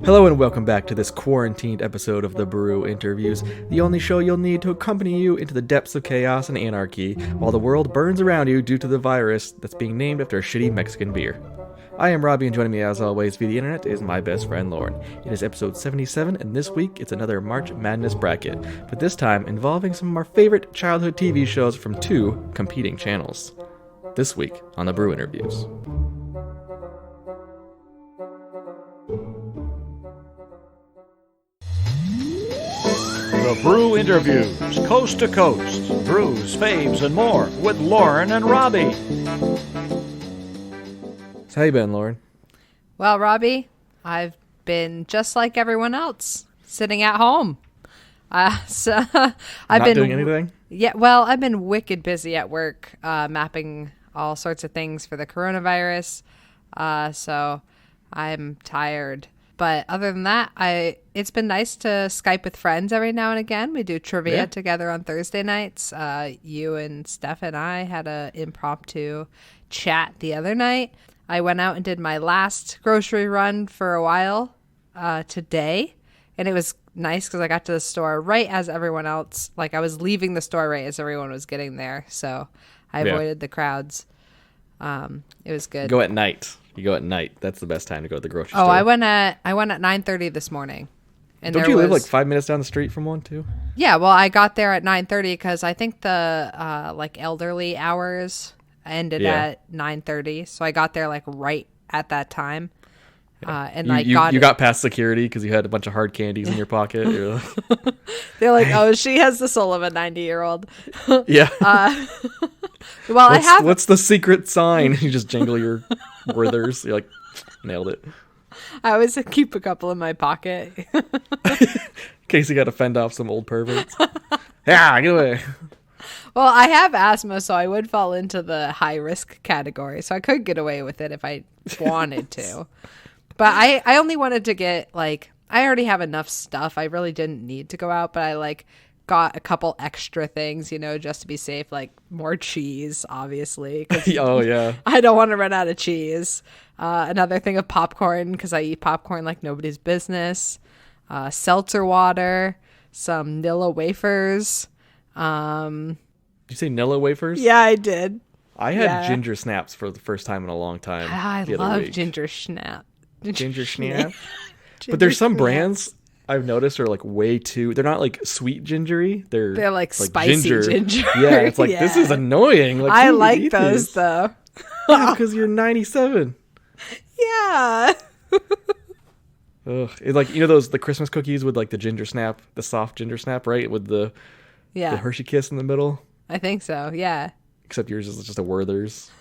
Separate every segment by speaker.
Speaker 1: Hello and welcome back to this quarantined episode of the Brew Interviews, the only show you'll need to accompany you into the depths of chaos and anarchy while the world burns around you due to the virus that's being named after a shitty Mexican beer. I am Robbie, and joining me as always via the internet is my best friend Lauren. It is episode 77, and this week it's another March Madness bracket, but this time involving some of our favorite childhood TV shows from two competing channels. This week on the Brew Interviews.
Speaker 2: The Brew Interviews, coast to coast, brews, faves, and more with Lauren and Robbie.
Speaker 1: So how you been, Lauren?
Speaker 3: Well, Robbie, I've been just like everyone else, sitting at home. So I've been
Speaker 1: doing anything?
Speaker 3: Yeah, well, I've been wicked busy at work, mapping all sorts of things for the coronavirus. So I'm tired. But other than that, it's been nice to Skype with friends every now and again. We do trivia together on Thursday nights. You and Steph and I had an impromptu chat the other night. I went out and did my last grocery run for a while today. And it was nice because I got to the store right as everyone else, like I was leaving the store right as everyone was getting there. So I avoided the crowds. It was good.
Speaker 1: Go at night. You go at night. That's the best time to go to the grocery store.
Speaker 3: Oh, I went at 9:30 this morning. And
Speaker 1: Don't you live like 5 minutes down the street from one too?
Speaker 3: Yeah, well, I got there at 9:30 because I think the like elderly hours ended at 9:30, so I got there like right at that time. And
Speaker 1: you got past security because you had a bunch of hard candies in your pocket.
Speaker 3: They're like, "Oh, she has the soul of a 90-year-old."
Speaker 1: Yeah.
Speaker 3: Well,
Speaker 1: what's the secret sign? You just jingle your Werthers. You're like, nailed it.
Speaker 3: I always keep a couple in my pocket.
Speaker 1: In case you got to fend off some old perverts. Yeah, get away.
Speaker 3: Well, I have asthma, so I would fall into the high risk category. So I could get away with it if I wanted to. But I only wanted to get, like, I already have enough stuff. I really didn't need to go out, but I, like, got a couple extra things, you know, just to be safe, like more cheese, obviously.
Speaker 1: Oh, yeah.
Speaker 3: I don't want to run out of cheese. Another thing of popcorn, because I eat popcorn like nobody's business. Seltzer water, some Nilla wafers.
Speaker 1: Did you say Nilla wafers?
Speaker 3: Yeah, I did.
Speaker 1: I had ginger snaps for the first time in a long time.
Speaker 3: I love ginger snap.
Speaker 1: Ginger snap? But there's some brands I've noticed are like way too, they're not like sweet gingery. They're like
Speaker 3: spicy ginger.
Speaker 1: Yeah, it's like, this is annoying. Like,
Speaker 3: I like those these? Though.
Speaker 1: Yeah, because you're 97.
Speaker 3: Yeah.
Speaker 1: Ugh. It's like, you know the Christmas cookies with like the ginger snap, the soft ginger snap, right? With the Hershey Kiss in the middle.
Speaker 3: I think so, yeah.
Speaker 1: Except yours is just a Werther's.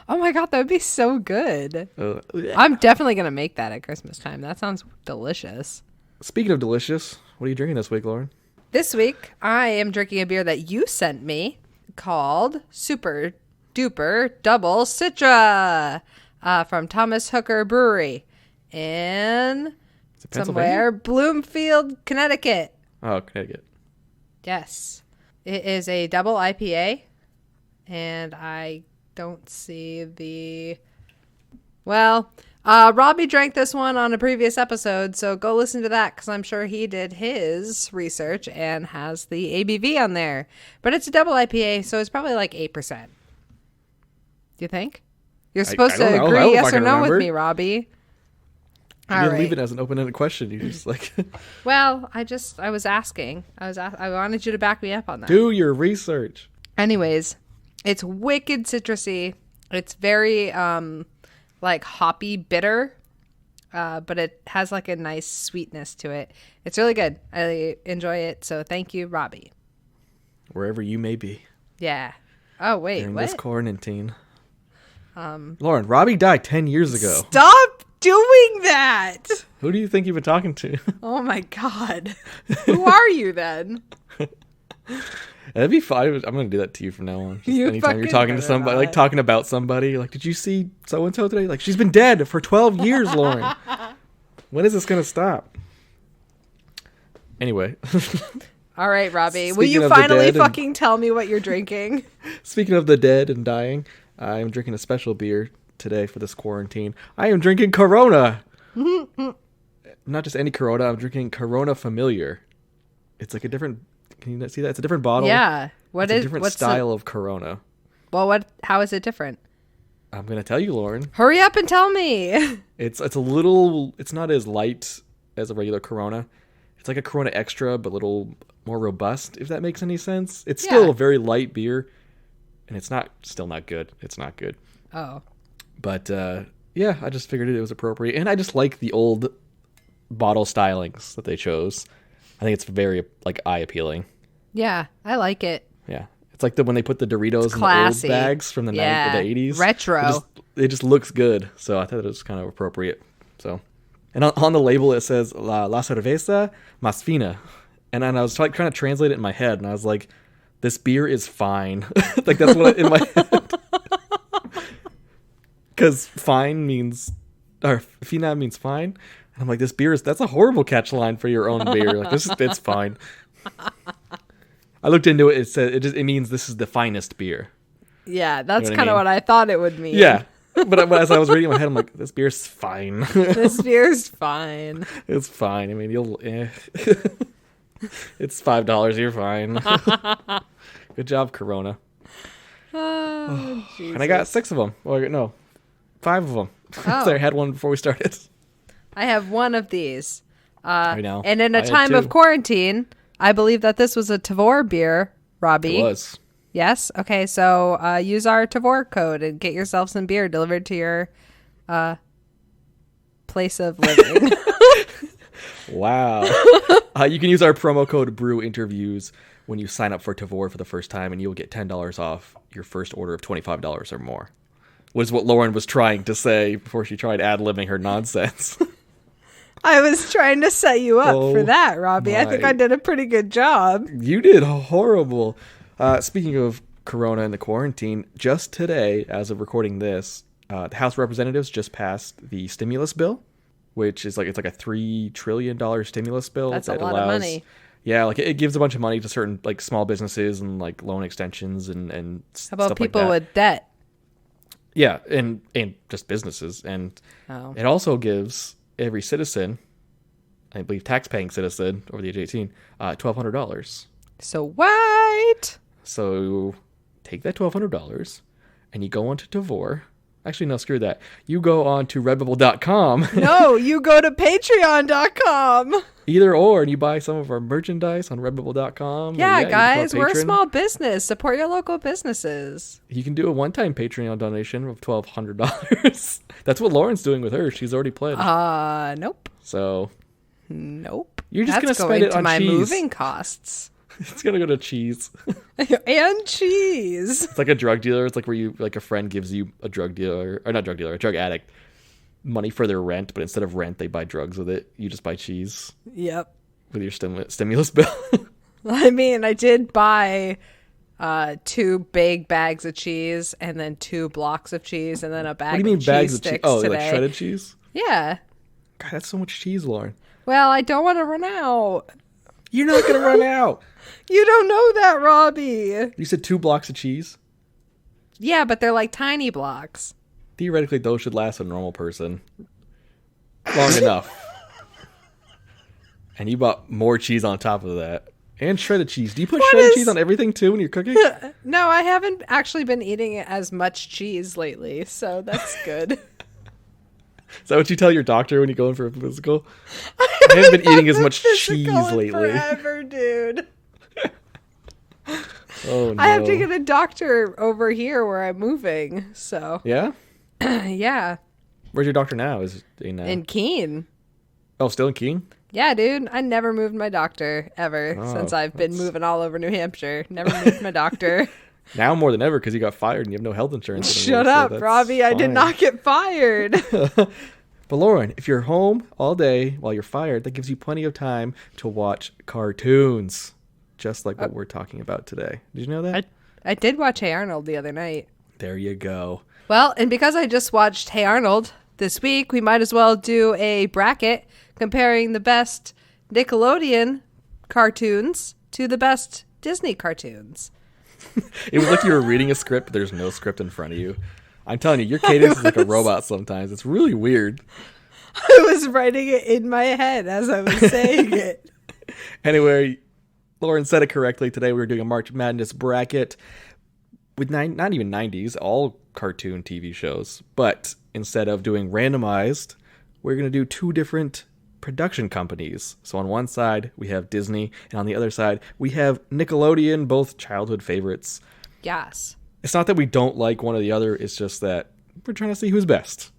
Speaker 3: Oh my god, that would be so good. I'm definitely going to make that at Christmas time. That sounds delicious.
Speaker 1: Speaking of delicious, what are you drinking this week, Lauren?
Speaker 3: This week, I am drinking a beer that you sent me called Super Duper Double Citra from Thomas Hooker Brewery in somewhere Bloomfield, Connecticut.
Speaker 1: Oh, Connecticut.
Speaker 3: Yes. It is a double IPA, and I don't see the... Well, Robbie drank this one on a previous episode, so go listen to that because I'm sure he did his research and has the ABV on there. But it's a double IPA, so it's probably like 8%. Do you think? You're supposed to agree yes or no with me, Robbie.
Speaker 1: You didn't leave it as an open-ended question. You just like...
Speaker 3: Well, I was asking. I wanted you to back me up on that.
Speaker 1: Do your research.
Speaker 3: Anyways, it's wicked citrusy. It's very... like hoppy bitter, but it has like a nice sweetness to it. It's really good. I enjoy it. So thank you, Robbie.
Speaker 1: Wherever you may be.
Speaker 3: Yeah. Oh wait,
Speaker 1: during
Speaker 3: what?
Speaker 1: This quarantine. Lauren, Robbie died 10 years ago.
Speaker 3: Stop doing that.
Speaker 1: Who do you think you've been talking to?
Speaker 3: Oh my god. Who are you then?
Speaker 1: That'd be fine. I'm going to do that to you from now on. Just anytime you're talking to somebody, like talking about somebody, like, did you see so-and-so today? Like, she's been dead for 12 years, Lauren. When is this going to stop? Anyway.
Speaker 3: All right, Robbie. Will you finally fucking tell me what you're drinking?
Speaker 1: Speaking of the dead and dying, I am drinking a special beer today for this quarantine. I am drinking Corona. not just any Corona. I'm drinking Corona Familiar. It's like a different. Can you see that? It's a different bottle.
Speaker 3: Yeah.
Speaker 1: It's a different style of Corona.
Speaker 3: Well, how is it different?
Speaker 1: I'm gonna tell you, Lauren.
Speaker 3: Hurry up and tell me.
Speaker 1: It's a little. It's not as light as a regular Corona. It's like a Corona Extra, but a little more robust. If that makes any sense. It's still a very light beer, and it's still not good. It's not good.
Speaker 3: Oh.
Speaker 1: But yeah, I just figured it was appropriate, and I just like the old bottle stylings that they chose. I think it's very like eye appealing.
Speaker 3: Yeah, I like it.
Speaker 1: Yeah, it's like when they put the Doritos in the old bags from the 80s.
Speaker 3: Retro.
Speaker 1: It just looks good, so I thought it was kind of appropriate. So, and on the label it says La cerveza más fina, and then I was trying to translate it in my head, and I was like, "This beer is fine." Like that's what in my head. Because fine means, or fina means fine. And I'm like, this beer that's a horrible catch line for your own beer. Like it's fine. I looked into it. It said it means this is the finest beer.
Speaker 3: Yeah, that's
Speaker 1: You know
Speaker 3: kind of what I thought it would mean.
Speaker 1: Yeah, but as I was reading in my head, I'm like, this beer's fine.
Speaker 3: This beer's fine.
Speaker 1: It's fine. I mean, it's $5. You're fine. Good job, Corona.
Speaker 3: Oh,
Speaker 1: And I got 6 of them. Well, no, 5 of them.
Speaker 3: Oh.
Speaker 1: So I had one before we started.
Speaker 3: I have one of these.
Speaker 1: I know.
Speaker 3: And in
Speaker 1: I
Speaker 3: a
Speaker 1: had
Speaker 3: time
Speaker 1: 2.
Speaker 3: of quarantine, I believe that this was a Tavor beer, Robbie.
Speaker 1: It was.
Speaker 3: Yes? Okay, so use our Tavor code and get yourself some beer delivered to your place of living.
Speaker 1: Wow. You can use our promo code BREWINTERVIEWS when you sign up for Tavor for the first time, and you'll get $10 off your first order of $25 or more. Was what Lauren was trying to say before she tried ad-libbing her nonsense.
Speaker 3: I was trying to set you up for that, Robbie. I think I did a pretty good job.
Speaker 1: You did horrible. Speaking of Corona and the quarantine, just today, as of recording this, the House of Representatives just passed the stimulus bill, which is it's like a $3 trillion stimulus bill.
Speaker 3: That's
Speaker 1: that
Speaker 3: a lot of money.
Speaker 1: Yeah, like it gives a bunch of money to certain like small businesses and like loan extensions and
Speaker 3: How about
Speaker 1: stuff
Speaker 3: people
Speaker 1: like that.
Speaker 3: with debt?
Speaker 1: Yeah, and just businesses, and it also gives every citizen, I believe tax-paying citizen over the age of 18, $1,200.
Speaker 3: So what?
Speaker 1: So take that $1,200 and you go onto Tavor. Actually, no, screw that. You go on to redbubble.com.
Speaker 3: No, you go to patreon.com.
Speaker 1: Either or, and you buy some of our merchandise on redbubble.com.
Speaker 3: Yeah,
Speaker 1: you
Speaker 3: guys,
Speaker 1: become
Speaker 3: we're a
Speaker 1: patron.
Speaker 3: small business. Support your local businesses.
Speaker 1: You can do a one-time Patreon donation of $1,200. That's what Lauren's doing with her. She's already pledged.
Speaker 3: Nope.
Speaker 1: So
Speaker 3: Nope.
Speaker 1: you're just
Speaker 3: That's
Speaker 1: going to spend it on
Speaker 3: my
Speaker 1: cheese.
Speaker 3: moving costs.
Speaker 1: It's going to go to cheese.
Speaker 3: And cheese.
Speaker 1: It's like a drug dealer. It's like where a friend gives you a drug dealer, or not drug dealer, a drug addict, money for their rent, but instead of rent, they buy drugs with it. You just buy cheese
Speaker 3: Yep.
Speaker 1: with your stimulus bill.
Speaker 3: I mean, I did buy 2 big bags of cheese and then 2 blocks of cheese and then a bag
Speaker 1: What do you mean
Speaker 3: of
Speaker 1: bags
Speaker 3: cheese
Speaker 1: of cheese?
Speaker 3: sticks
Speaker 1: Oh,
Speaker 3: today.
Speaker 1: like shredded cheese?
Speaker 3: Yeah.
Speaker 1: God, that's so much cheese, Lauren.
Speaker 3: Well, I don't want to run out.
Speaker 1: You're not going to run out.
Speaker 3: You don't know that, Robbie.
Speaker 1: You said 2 blocks of cheese?
Speaker 3: Yeah, but they're like tiny blocks.
Speaker 1: Theoretically, those should last a normal person long enough. And you bought more cheese on top of that. And shredded cheese. Do you put shredded cheese on everything, too, when you're cooking?
Speaker 3: No, I haven't actually been eating as much cheese lately, so that's good.
Speaker 1: Is that what you tell your doctor when you go in for a physical? I haven't been eating as much cheese lately.
Speaker 3: Forever, dude.
Speaker 1: Oh, no.
Speaker 3: I have to get a doctor over here where I'm moving, so.
Speaker 1: Yeah?
Speaker 3: Yeah.
Speaker 1: Where's your doctor now? Is it
Speaker 3: In Keene.
Speaker 1: Oh, still in Keene?
Speaker 3: Yeah, dude. I never moved my doctor ever since I've been moving all over New Hampshire. Never moved my doctor.
Speaker 1: Now more than ever because you got fired and you have no health insurance anymore.
Speaker 3: Shut up, Robbie. I did
Speaker 1: fine.
Speaker 3: not get fired.
Speaker 1: But Lauren, if you're home all day while you're fired, that gives you plenty of time to watch cartoons. Just like what we're talking about today. Did you know that?
Speaker 3: I did watch Hey Arnold the other night.
Speaker 1: There you go.
Speaker 3: Well, and because I just watched Hey Arnold this week, we might as well do a bracket comparing the best Nickelodeon cartoons to the best Disney cartoons.
Speaker 1: It was like you were reading a script, but there's no script in front of you. I'm telling you, your cadence is like a robot sometimes. It's really weird.
Speaker 3: I was writing it in my head as I was saying it.
Speaker 1: Anyway, Lauren said it correctly. Today we were doing a March Madness bracket with not even 90s, all cartoon TV shows. But instead of doing randomized, we're going to do two different production companies. So on one side, we have Disney, and on the other side, we have Nickelodeon, both childhood favorites.
Speaker 3: Yes.
Speaker 1: It's not that we don't like one or the other, it's just that we're trying to see who's best.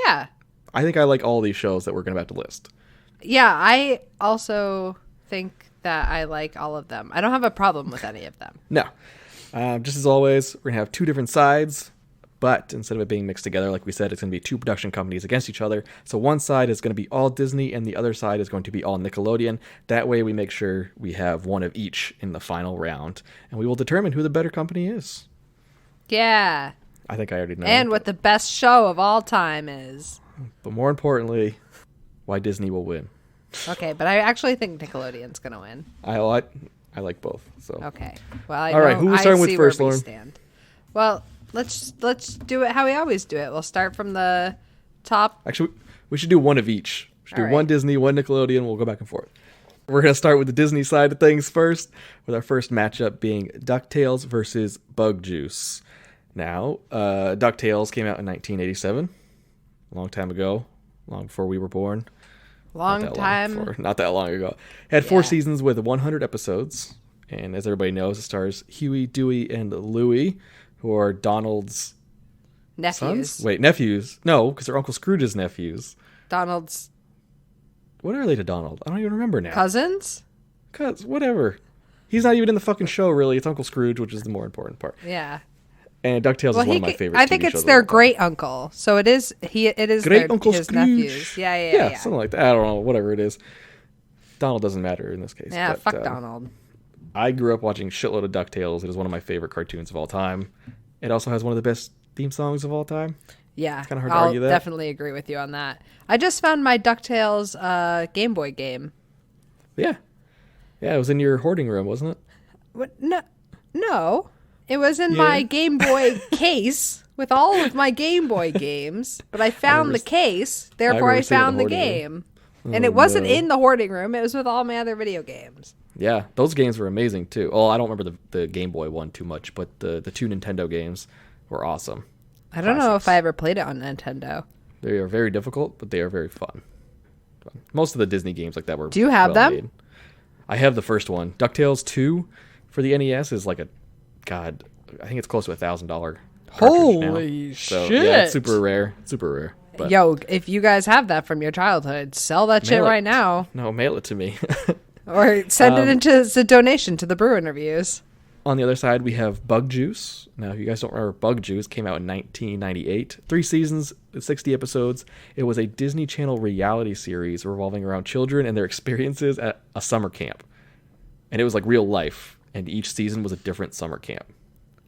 Speaker 3: Yeah.
Speaker 1: I think I like all these shows that we're going to have to list.
Speaker 3: Yeah, I also think that I like all of them. I don't have a problem with any of them.
Speaker 1: No. Just as always, we're going to have two different sides, but instead of it being mixed together, like we said, it's going to be two production companies against each other. So one side is going to be all Disney, and the other side is going to be all Nickelodeon. That way we make sure we have one of each in the final round, and we will determine who the better company is.
Speaker 3: Yeah.
Speaker 1: I think I already know.
Speaker 3: And what the best show of all time is.
Speaker 1: But more importantly, why Disney will win.
Speaker 3: Okay, but I actually think Nickelodeon's going to win.
Speaker 1: I like both. So
Speaker 3: Okay. Well, I
Speaker 1: all right,
Speaker 3: know,
Speaker 1: who are we
Speaker 3: I
Speaker 1: starting with
Speaker 3: see
Speaker 1: first,
Speaker 3: where we
Speaker 1: Lauren?
Speaker 3: stand. Well, let's do it how we always do it. We'll start from the top.
Speaker 1: Actually, we should do one of each. We should do
Speaker 3: All
Speaker 1: one
Speaker 3: right.
Speaker 1: Disney, one Nickelodeon. We'll go back and forth. We're going to start with the Disney side of things first, with our first matchup being DuckTales versus Bug Juice. Now, DuckTales came out in 1987, a long time ago, long before we were born.
Speaker 3: Not
Speaker 1: Not that long ago. It had 4
Speaker 3: Yeah.
Speaker 1: seasons with 100 episodes, and as everybody knows, it stars Huey, Dewey, and Louie, who are Donald's
Speaker 3: Nephews.
Speaker 1: sons? Wait, nephews? No, because they're Uncle Scrooge's nephews.
Speaker 3: Donald's
Speaker 1: What are they to Donald? I don't even remember now.
Speaker 3: cousins?
Speaker 1: Cuz, whatever. He's not even in the fucking show, really. It's Uncle Scrooge, which is the more important part.
Speaker 3: Yeah.
Speaker 1: And DuckTales is one of my favorite
Speaker 3: I think
Speaker 1: TV
Speaker 3: it's
Speaker 1: shows
Speaker 3: their
Speaker 1: of all time.
Speaker 3: great uncle. So it is
Speaker 1: Great
Speaker 3: their,
Speaker 1: Uncle
Speaker 3: his
Speaker 1: Scrooge.
Speaker 3: nephews. Yeah.
Speaker 1: Something like that. I don't know, whatever it is. Donald doesn't matter in this case.
Speaker 3: Yeah,
Speaker 1: but,
Speaker 3: fuck Donald.
Speaker 1: I grew up watching shitload of DuckTales. It is one of my favorite cartoons of all time. It also has one of the best theme songs of all time.
Speaker 3: Yeah.
Speaker 1: kinda hard to
Speaker 3: I'll
Speaker 1: argue that.
Speaker 3: definitely agree with you on that. I just found my DuckTales Game Boy game.
Speaker 1: Yeah. Yeah, it was in your hoarding room, wasn't it?
Speaker 3: What? No. It was in
Speaker 1: Yeah.
Speaker 3: my Game Boy case with all of my Game Boy games, but I found the case, therefore I
Speaker 1: remember seeing it in
Speaker 3: found
Speaker 1: the
Speaker 3: the
Speaker 1: hoarding
Speaker 3: game. And it wasn't in the hoarding room, it was with all my other video games.
Speaker 1: Yeah, those games were amazing too. Oh, I don't remember the Game Boy one too much, but the 2 Nintendo games were awesome.
Speaker 3: I don't know
Speaker 1: Classics.
Speaker 3: if I ever played it on Nintendo.
Speaker 1: They are very difficult, but they are very fun. Most of the Disney games like that were.
Speaker 3: Do you have them?
Speaker 1: made. I have the first one. DuckTales 2 for the NES is like I think it's close to $1,000.
Speaker 3: Holy
Speaker 1: So,
Speaker 3: shit.
Speaker 1: yeah, it's super rare. But
Speaker 3: Yo, if you guys have that from your childhood, sell that shit
Speaker 1: Mail it.
Speaker 3: right now.
Speaker 1: No, mail it to me.
Speaker 3: Or send it into as a donation to the Brew Interviews.
Speaker 1: On the other side, we have Bug Juice. Now, if you guys don't remember, Bug Juice came out in 1998. 3 seasons, 60 episodes. It was a Disney Channel reality series revolving around children and their experiences at a summer camp. And it was like real life. And each season was a different summer camp.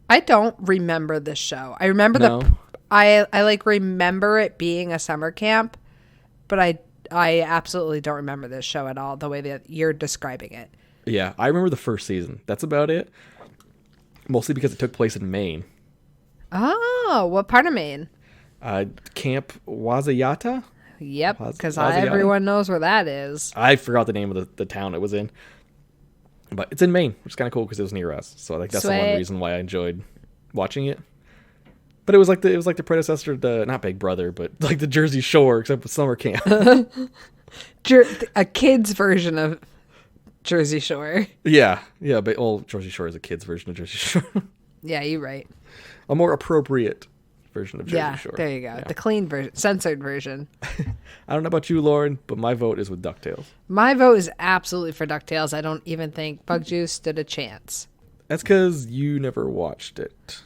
Speaker 3: I don't remember this show. I remember
Speaker 1: No.
Speaker 3: I like remember it being a summer camp, but I absolutely don't remember this show at all the way that you're describing it.
Speaker 1: Yeah, I remember the first season. That's about it. Mostly because it took place in Maine.
Speaker 3: Oh, what part of Maine?
Speaker 1: Camp Wazayata?
Speaker 3: Yep, because
Speaker 1: Wazayata?
Speaker 3: everyone knows where that is.
Speaker 1: I forgot the name of the town it was in. But it's in Maine, which is kind of cool because it was near us. So like that's the one
Speaker 3: Sweet.
Speaker 1: reason why I enjoyed watching it. But it was like the predecessor to not Big Brother, but like the Jersey Shore, except with summer camp.
Speaker 3: A kid's version of Jersey Shore.
Speaker 1: yeah, but Jersey Shore is a kid's version of Jersey Shore.
Speaker 3: Yeah, you're right.
Speaker 1: A more appropriate version of Jersey
Speaker 3: Yeah,
Speaker 1: Shore.
Speaker 3: there you go.
Speaker 1: Yeah.
Speaker 3: The clean version, censored version.
Speaker 1: I don't know about you, Lauren, but my vote is with DuckTales.
Speaker 3: My vote is absolutely for DuckTales. I don't even think Bug Juice stood a chance.
Speaker 1: That's because you never watched it.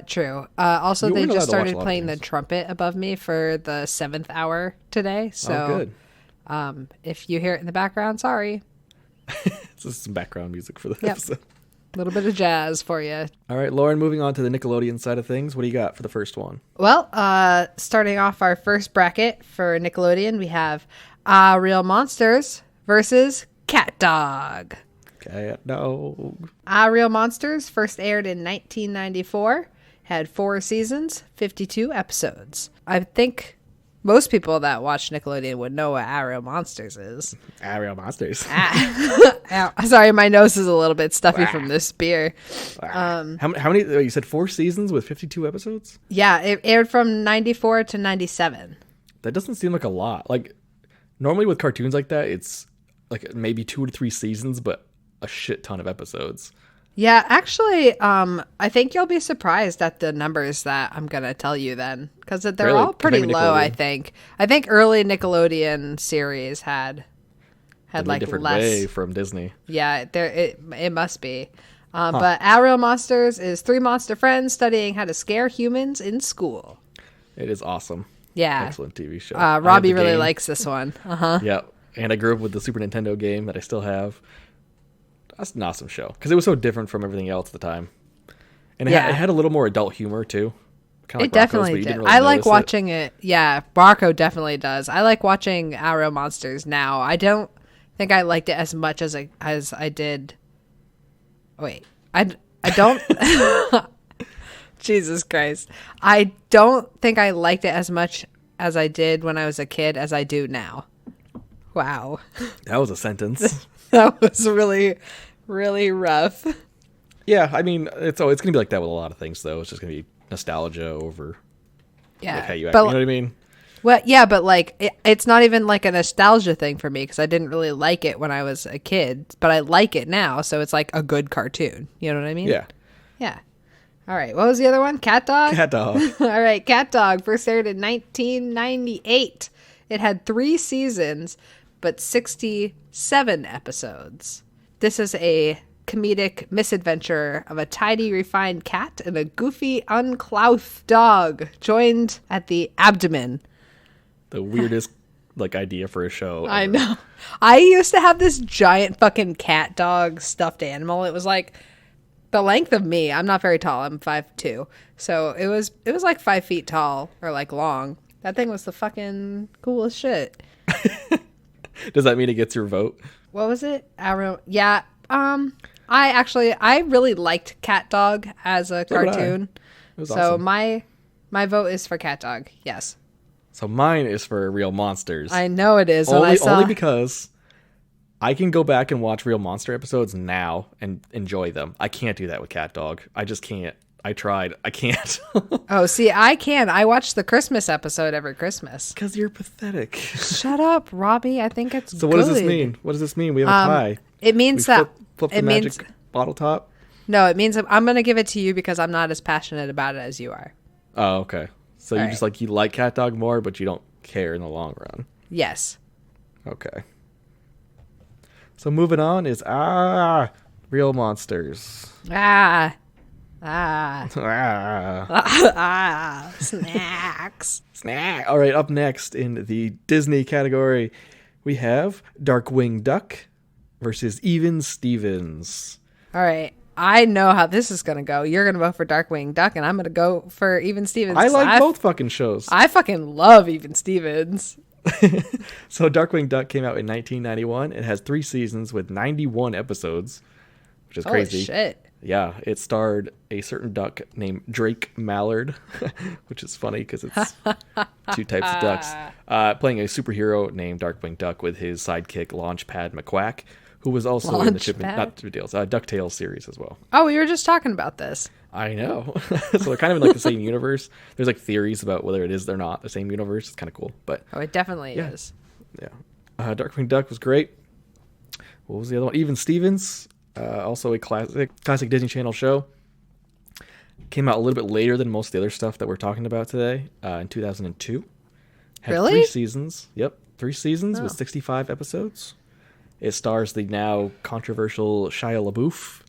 Speaker 3: True. Also,
Speaker 1: You
Speaker 3: they
Speaker 1: weren't allowed
Speaker 3: just
Speaker 1: to watch a
Speaker 3: started
Speaker 1: lot of
Speaker 3: playing the
Speaker 1: things.
Speaker 3: trumpet above me for the 7th hour today. So,
Speaker 1: Oh, good.
Speaker 3: If you hear it in the background, sorry.
Speaker 1: This is some background music for the
Speaker 3: Yep.
Speaker 1: episode.
Speaker 3: A little bit of jazz for you.
Speaker 1: All right, Lauren, moving on to the Nickelodeon side of things. What do you got for the first one?
Speaker 3: Well, starting off our first bracket for Nickelodeon, we have Real Monsters versus Cat Dog.
Speaker 1: Cat Dog.
Speaker 3: Real Monsters first aired in 1994, had 4 seasons, 52 episodes. I think Most people that watch Nickelodeon would know what Aerial Monsters is.
Speaker 1: Ariel Monsters.
Speaker 3: Sorry, my nose is a little bit stuffy from this beer.
Speaker 1: How many? You said 4 seasons with 52 episodes?
Speaker 3: Yeah, it aired from 94 to 97.
Speaker 1: That doesn't seem like a lot. Like, normally with cartoons like that, it's like maybe 2 to 3 seasons, but a shit ton of episodes.
Speaker 3: Yeah, actually, I think you'll be surprised at the numbers that I'm going to tell you then. Because they're
Speaker 1: Really?
Speaker 3: all pretty
Speaker 1: 'Cause maybe
Speaker 3: low, I
Speaker 1: Nickelodeon.
Speaker 3: think. I think early Nickelodeon series had
Speaker 1: In a
Speaker 3: like
Speaker 1: different
Speaker 3: less.
Speaker 1: way from Disney.
Speaker 3: Yeah, it must be. But Aerial Monsters is 3 monster friends studying how to scare humans in school.
Speaker 1: It is awesome.
Speaker 3: Yeah.
Speaker 1: Excellent TV show. I have
Speaker 3: Robbie
Speaker 1: the
Speaker 3: really
Speaker 1: game.
Speaker 3: likes this one. Uh-huh.
Speaker 1: Yeah, and I grew up with the Super Nintendo game that I still have. That's an awesome show because it was so different from everything else at the time, and
Speaker 3: Yeah.
Speaker 1: it had a little more adult humor too. Kinda
Speaker 3: It
Speaker 1: like Rocko's,
Speaker 3: definitely
Speaker 1: but you
Speaker 3: did.
Speaker 1: didn't really
Speaker 3: I like
Speaker 1: notice it.
Speaker 3: watching it. Yeah, Rocco definitely does. I like watching Aerial Monsters now. I don't think I liked it as much as I did. Wait, I don't. Jesus Christ, I don't think I liked it as much as I did when I was a kid as I do now. Wow,
Speaker 1: That was a sentence.
Speaker 3: that was really, really rough.
Speaker 1: Yeah, I mean, it's gonna be like that with a lot of things, though. It's just gonna be nostalgia over
Speaker 3: Yeah,
Speaker 1: like how you act.
Speaker 3: but
Speaker 1: You know what I mean?
Speaker 3: well, yeah, but like it's not even like a nostalgia thing for me because I didn't really like it when I was a kid, but I like it now, so it's like a good cartoon. You know what I mean?
Speaker 1: Yeah.
Speaker 3: Yeah. All right. What was the other one? Cat Dog?
Speaker 1: Cat Dog.
Speaker 3: All right. Cat Dog first aired in 1998. It had 3 seasons, but 67 episodes. This is a comedic misadventure of a tidy, refined cat and a goofy, unclouthed dog joined at the abdomen.
Speaker 1: The weirdest like idea for a show.
Speaker 3: I
Speaker 1: ever.
Speaker 3: know. I used to have this giant fucking cat dog stuffed animal. It was like the length of me. I'm not very tall. I'm 5'2". So it was like 5 feet tall or like long. That thing was the fucking coolest shit.
Speaker 1: Does that mean it gets your vote?
Speaker 3: What was it? Arrow. Yeah. I really liked Cat Dog as a
Speaker 1: So did I.
Speaker 3: cartoon.
Speaker 1: It was
Speaker 3: So
Speaker 1: awesome.
Speaker 3: my vote is for Cat Dog. Yes.
Speaker 1: So mine is for Real Monsters.
Speaker 3: I know it is. When I saw
Speaker 1: Only because I can go back and watch Real Monster episodes now and enjoy them. I can't do that with Cat Dog. I just can't. I tried. I can't.
Speaker 3: Oh, see, I can. I watch the Christmas episode every Christmas.
Speaker 1: Because you're pathetic.
Speaker 3: Shut up, Robbie. I think it's
Speaker 1: So what does this
Speaker 3: good.
Speaker 1: mean? What does this mean? We have a tie.
Speaker 3: It means
Speaker 1: We
Speaker 3: that
Speaker 1: flip the
Speaker 3: it means
Speaker 1: magic bottle top.
Speaker 3: no. It means I'm going to give it to you because I'm not as passionate about it as you are.
Speaker 1: Oh, okay. So you
Speaker 3: All
Speaker 1: just
Speaker 3: right.
Speaker 1: you like Cat Dog more, but you don't care in the long run.
Speaker 3: Yes.
Speaker 1: Okay. So moving on is Real Monsters.
Speaker 3: Ah.
Speaker 1: Ah.
Speaker 3: Snacks.
Speaker 1: Snack. All right, up next in the Disney category, we have Darkwing Duck versus Even Stevens.
Speaker 3: All right. I know how this is going to go. You're going to vote for Darkwing Duck, and I'm going to go for Even Stevens.
Speaker 1: I like both fucking shows.
Speaker 3: I fucking love Even Stevens.
Speaker 1: So Darkwing Duck came out in 1991. It has 3 seasons with 91 episodes, which is
Speaker 3: Holy
Speaker 1: crazy.
Speaker 3: shit.
Speaker 1: Yeah, it starred a certain duck named Drake Mallard, which is funny because it's 2 types of ducks, playing a superhero named Darkwing Duck with his sidekick Launchpad McQuack, who was also in the DuckTales series as well.
Speaker 3: Oh, we were just talking about this.
Speaker 1: I know. So they're kind of in the same universe. There's theories about whether it is or not the same universe. It's kind of cool, but
Speaker 3: Oh, it definitely
Speaker 1: Yeah.
Speaker 3: is.
Speaker 1: yeah. Darkwing Duck was great. What was the other one? Even Stevens, also a classic Disney Channel show. Came out a little bit later than most of the other stuff that we're talking about today, in 2002. Had
Speaker 3: Really?
Speaker 1: 3 seasons. Yep, 3 seasons with
Speaker 3: Oh.
Speaker 1: 65 episodes. It stars the now controversial Shia LaBeouf.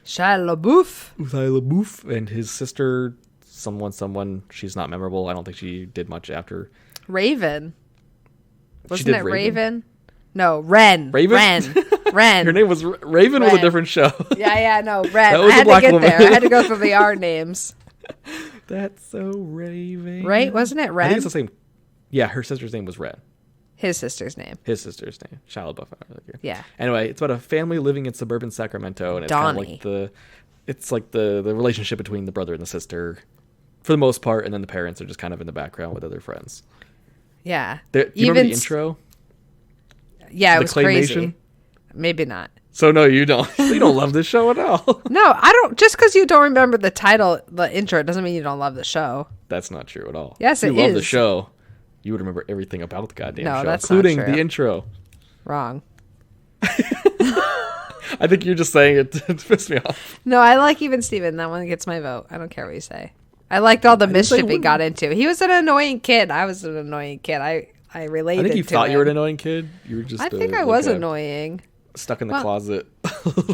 Speaker 3: Shia LaBeouf.
Speaker 1: Shia LaBeouf and his sister, someone. She's not memorable. I don't think she did much after.
Speaker 3: Raven.
Speaker 1: She
Speaker 3: Wasn't
Speaker 1: did
Speaker 3: it Raven? No, Ren.
Speaker 1: Raven?
Speaker 3: Ren.
Speaker 1: Her name was Raven. Was a
Speaker 3: Ren.
Speaker 1: different show.
Speaker 3: Yeah, no, Ren.
Speaker 1: That was
Speaker 3: I
Speaker 1: a
Speaker 3: had to
Speaker 1: black
Speaker 3: get
Speaker 1: woman.
Speaker 3: there. I had to go through the R names.
Speaker 1: That's so Raven.
Speaker 3: Right? Wasn't it
Speaker 1: I
Speaker 3: Ren?
Speaker 1: think it's the same. Yeah, her sister's name was Ren.
Speaker 3: His sister's name.
Speaker 1: His sister's name, Shia LaBeouf.
Speaker 3: Yeah.
Speaker 1: Anyway, it's about a family living in suburban Sacramento, and it's kind of
Speaker 3: Donnie.
Speaker 1: like the relationship between the brother and the sister, for the most part, and then the parents are just kind of in the background with other friends.
Speaker 3: Yeah.
Speaker 1: Do you remember the intro?
Speaker 3: Yeah,
Speaker 1: The
Speaker 3: it was crazy.
Speaker 1: claymation?
Speaker 3: Maybe not.
Speaker 1: So no, you don't. You don't love this show at all.
Speaker 3: No, I don't. Just because you don't remember the title, the intro, doesn't mean you don't love the show.
Speaker 1: That's not true at all.
Speaker 3: Yes,
Speaker 1: if
Speaker 3: it
Speaker 1: you love the
Speaker 3: is.
Speaker 1: show, you would remember everything about the goddamn
Speaker 3: No,
Speaker 1: show,
Speaker 3: that's not
Speaker 1: including
Speaker 3: true.
Speaker 1: the intro.
Speaker 3: Wrong.
Speaker 1: I think you're just saying it to piss me off.
Speaker 3: No, I like Even Steven. That one gets my vote. I don't care what you say. I liked all the
Speaker 1: didn't say
Speaker 3: mischief he
Speaker 1: wouldn't.
Speaker 3: got into. He was an annoying kid. I was an annoying kid. I related
Speaker 1: I think you
Speaker 3: to
Speaker 1: thought you were an
Speaker 3: him.
Speaker 1: annoying kid. You were just.
Speaker 3: I think I was annoying.
Speaker 1: Stuck in the
Speaker 3: Well,
Speaker 1: closet.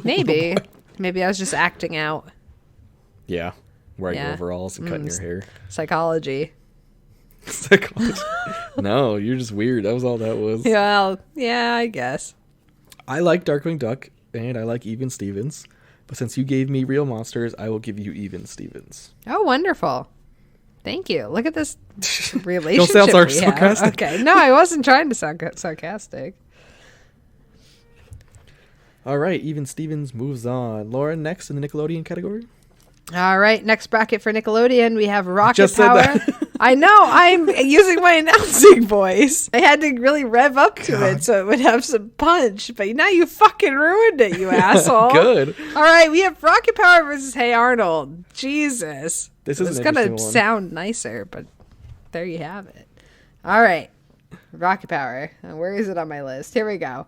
Speaker 3: Maybe. Maybe I was just acting out.
Speaker 1: Yeah, wearing
Speaker 3: Yeah.
Speaker 1: overalls and cutting your hair.
Speaker 3: Psychology.
Speaker 1: Psychology. No, you're just weird. That was all that was.
Speaker 3: Well, yeah, I guess.
Speaker 1: I like Darkwing Duck and I like Even Stevens, but since you gave me Real Monsters, I will give you Even Stevens.
Speaker 3: Oh, wonderful. Thank you. Look at this relationship
Speaker 1: sound
Speaker 3: we have.
Speaker 1: sarcastic.
Speaker 3: Okay. No, I wasn't trying to sound sarcastic.
Speaker 1: All right, Even Stevens moves on. Lauren, next in the Nickelodeon category.
Speaker 3: All right, next bracket for Nickelodeon, we have Rocket
Speaker 1: just said
Speaker 3: Power.
Speaker 1: that.
Speaker 3: I know, I'm using my announcing voice. I had to really rev up to it so it would have some punch, but now you fucking ruined it, you asshole.
Speaker 1: Good.
Speaker 3: All right, we have Rocket Power versus Hey Arnold. Jesus.
Speaker 1: This is
Speaker 3: It's
Speaker 1: an
Speaker 3: going to
Speaker 1: interesting one.
Speaker 3: sound nicer, but there you have it. All right, Rocket Power. Where is it on my list? Here we go.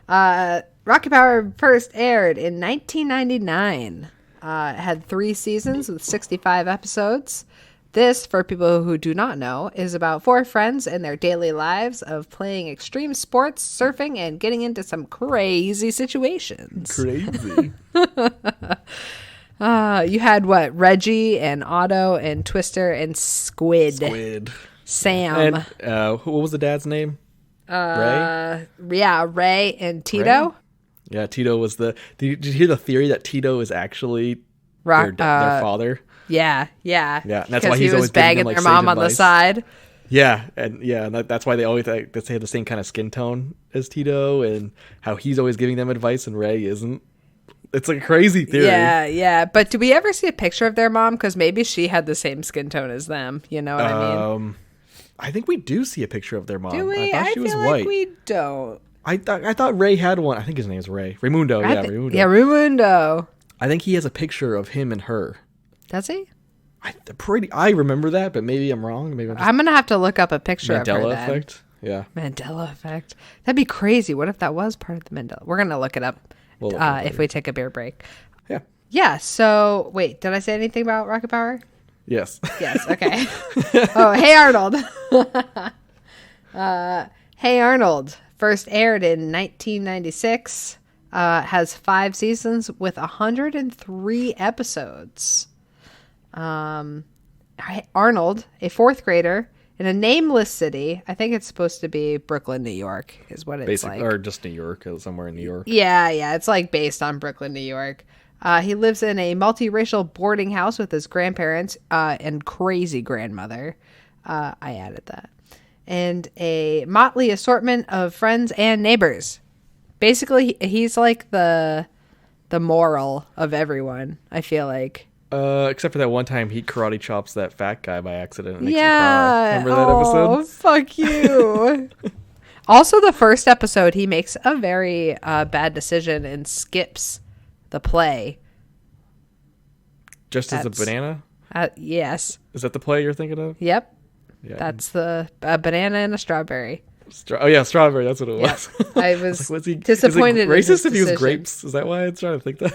Speaker 3: Rocket Power first aired in 1999. It had 3 seasons with 65 episodes. This, for people who do not know, is about 4 friends and their daily lives of playing extreme sports, surfing, and getting into some crazy situations.
Speaker 1: Crazy.
Speaker 3: You had what? Reggie and Otto and Twister and
Speaker 1: Squid.
Speaker 3: Sam.
Speaker 1: And what was the dad's name? Ray?
Speaker 3: Yeah, Ray and Tito.
Speaker 1: Ray? Yeah, Tito was the... Did you hear the theory that Tito is actually
Speaker 3: Rock,
Speaker 1: their father?
Speaker 3: Yeah.
Speaker 1: Yeah, and that's
Speaker 3: 'Cause
Speaker 1: why he's
Speaker 3: he was
Speaker 1: always giving
Speaker 3: bagging
Speaker 1: them, like,
Speaker 3: their
Speaker 1: sage
Speaker 3: mom on the
Speaker 1: advice.
Speaker 3: side.
Speaker 1: Yeah, and that's why they always they have the same kind of skin tone as Tito, and how he's always giving them advice and Ray isn't. It's like a crazy theory.
Speaker 3: Yeah. But do we ever see a picture of their mom? Because maybe she had the same skin tone as them. You know what I mean?
Speaker 1: I think we do see a picture of their mom.
Speaker 3: Do we?
Speaker 1: I thought she was
Speaker 3: feel
Speaker 1: white.
Speaker 3: like we don't.
Speaker 1: I thought Ray had one. I think his name's Ray. Raimundo. Raimundo.
Speaker 3: Yeah, Raimundo.
Speaker 1: I think he has a picture of him and her.
Speaker 3: Does he?
Speaker 1: I remember that, but maybe I'm wrong. Maybe I'm just
Speaker 3: I'm gonna have to look up a picture of her
Speaker 1: Mandela
Speaker 3: then.
Speaker 1: effect. Yeah.
Speaker 3: Mandela effect. That'd be crazy. What if that was part of the Mandela? We're gonna look it up
Speaker 1: We'll look it up
Speaker 3: if
Speaker 1: later.
Speaker 3: we take a beer break.
Speaker 1: Yeah.
Speaker 3: Yeah. So wait, did I say anything about Rocket Power?
Speaker 1: Yes.
Speaker 3: Yes. Okay. Oh, Hey Arnold. Hey Arnold first aired in 1996. Has 5 seasons with 103 episodes. Arnold, a 4th grader in a nameless city. I think it's supposed to be Brooklyn, New York, is what it's like.
Speaker 1: Or just New York, somewhere in New York.
Speaker 3: Yeah, it's like based on Brooklyn, New York. He lives in a multiracial boarding house with his grandparents and crazy grandmother. I added that. And a motley assortment of friends and neighbors. Basically, he's like the moral of everyone, I feel like.
Speaker 1: Except for that one time he karate chops that fat guy by accident. And makes him
Speaker 3: Yeah.
Speaker 1: cry. Remember that episode?
Speaker 3: Fuck you. Also, the first episode, he makes a very bad decision and skips the play.
Speaker 1: Just as a banana?
Speaker 3: Yes.
Speaker 1: Is that the play you're thinking of?
Speaker 3: Yep.
Speaker 1: Yeah.
Speaker 3: That's the banana and a strawberry.
Speaker 1: Strawberry. That's what it
Speaker 3: Yep.
Speaker 1: was.
Speaker 3: I was
Speaker 1: Was he
Speaker 3: disappointed.
Speaker 1: Is it racist
Speaker 3: in
Speaker 1: if he was
Speaker 3: decision.
Speaker 1: grapes? Is that why I was trying to think that?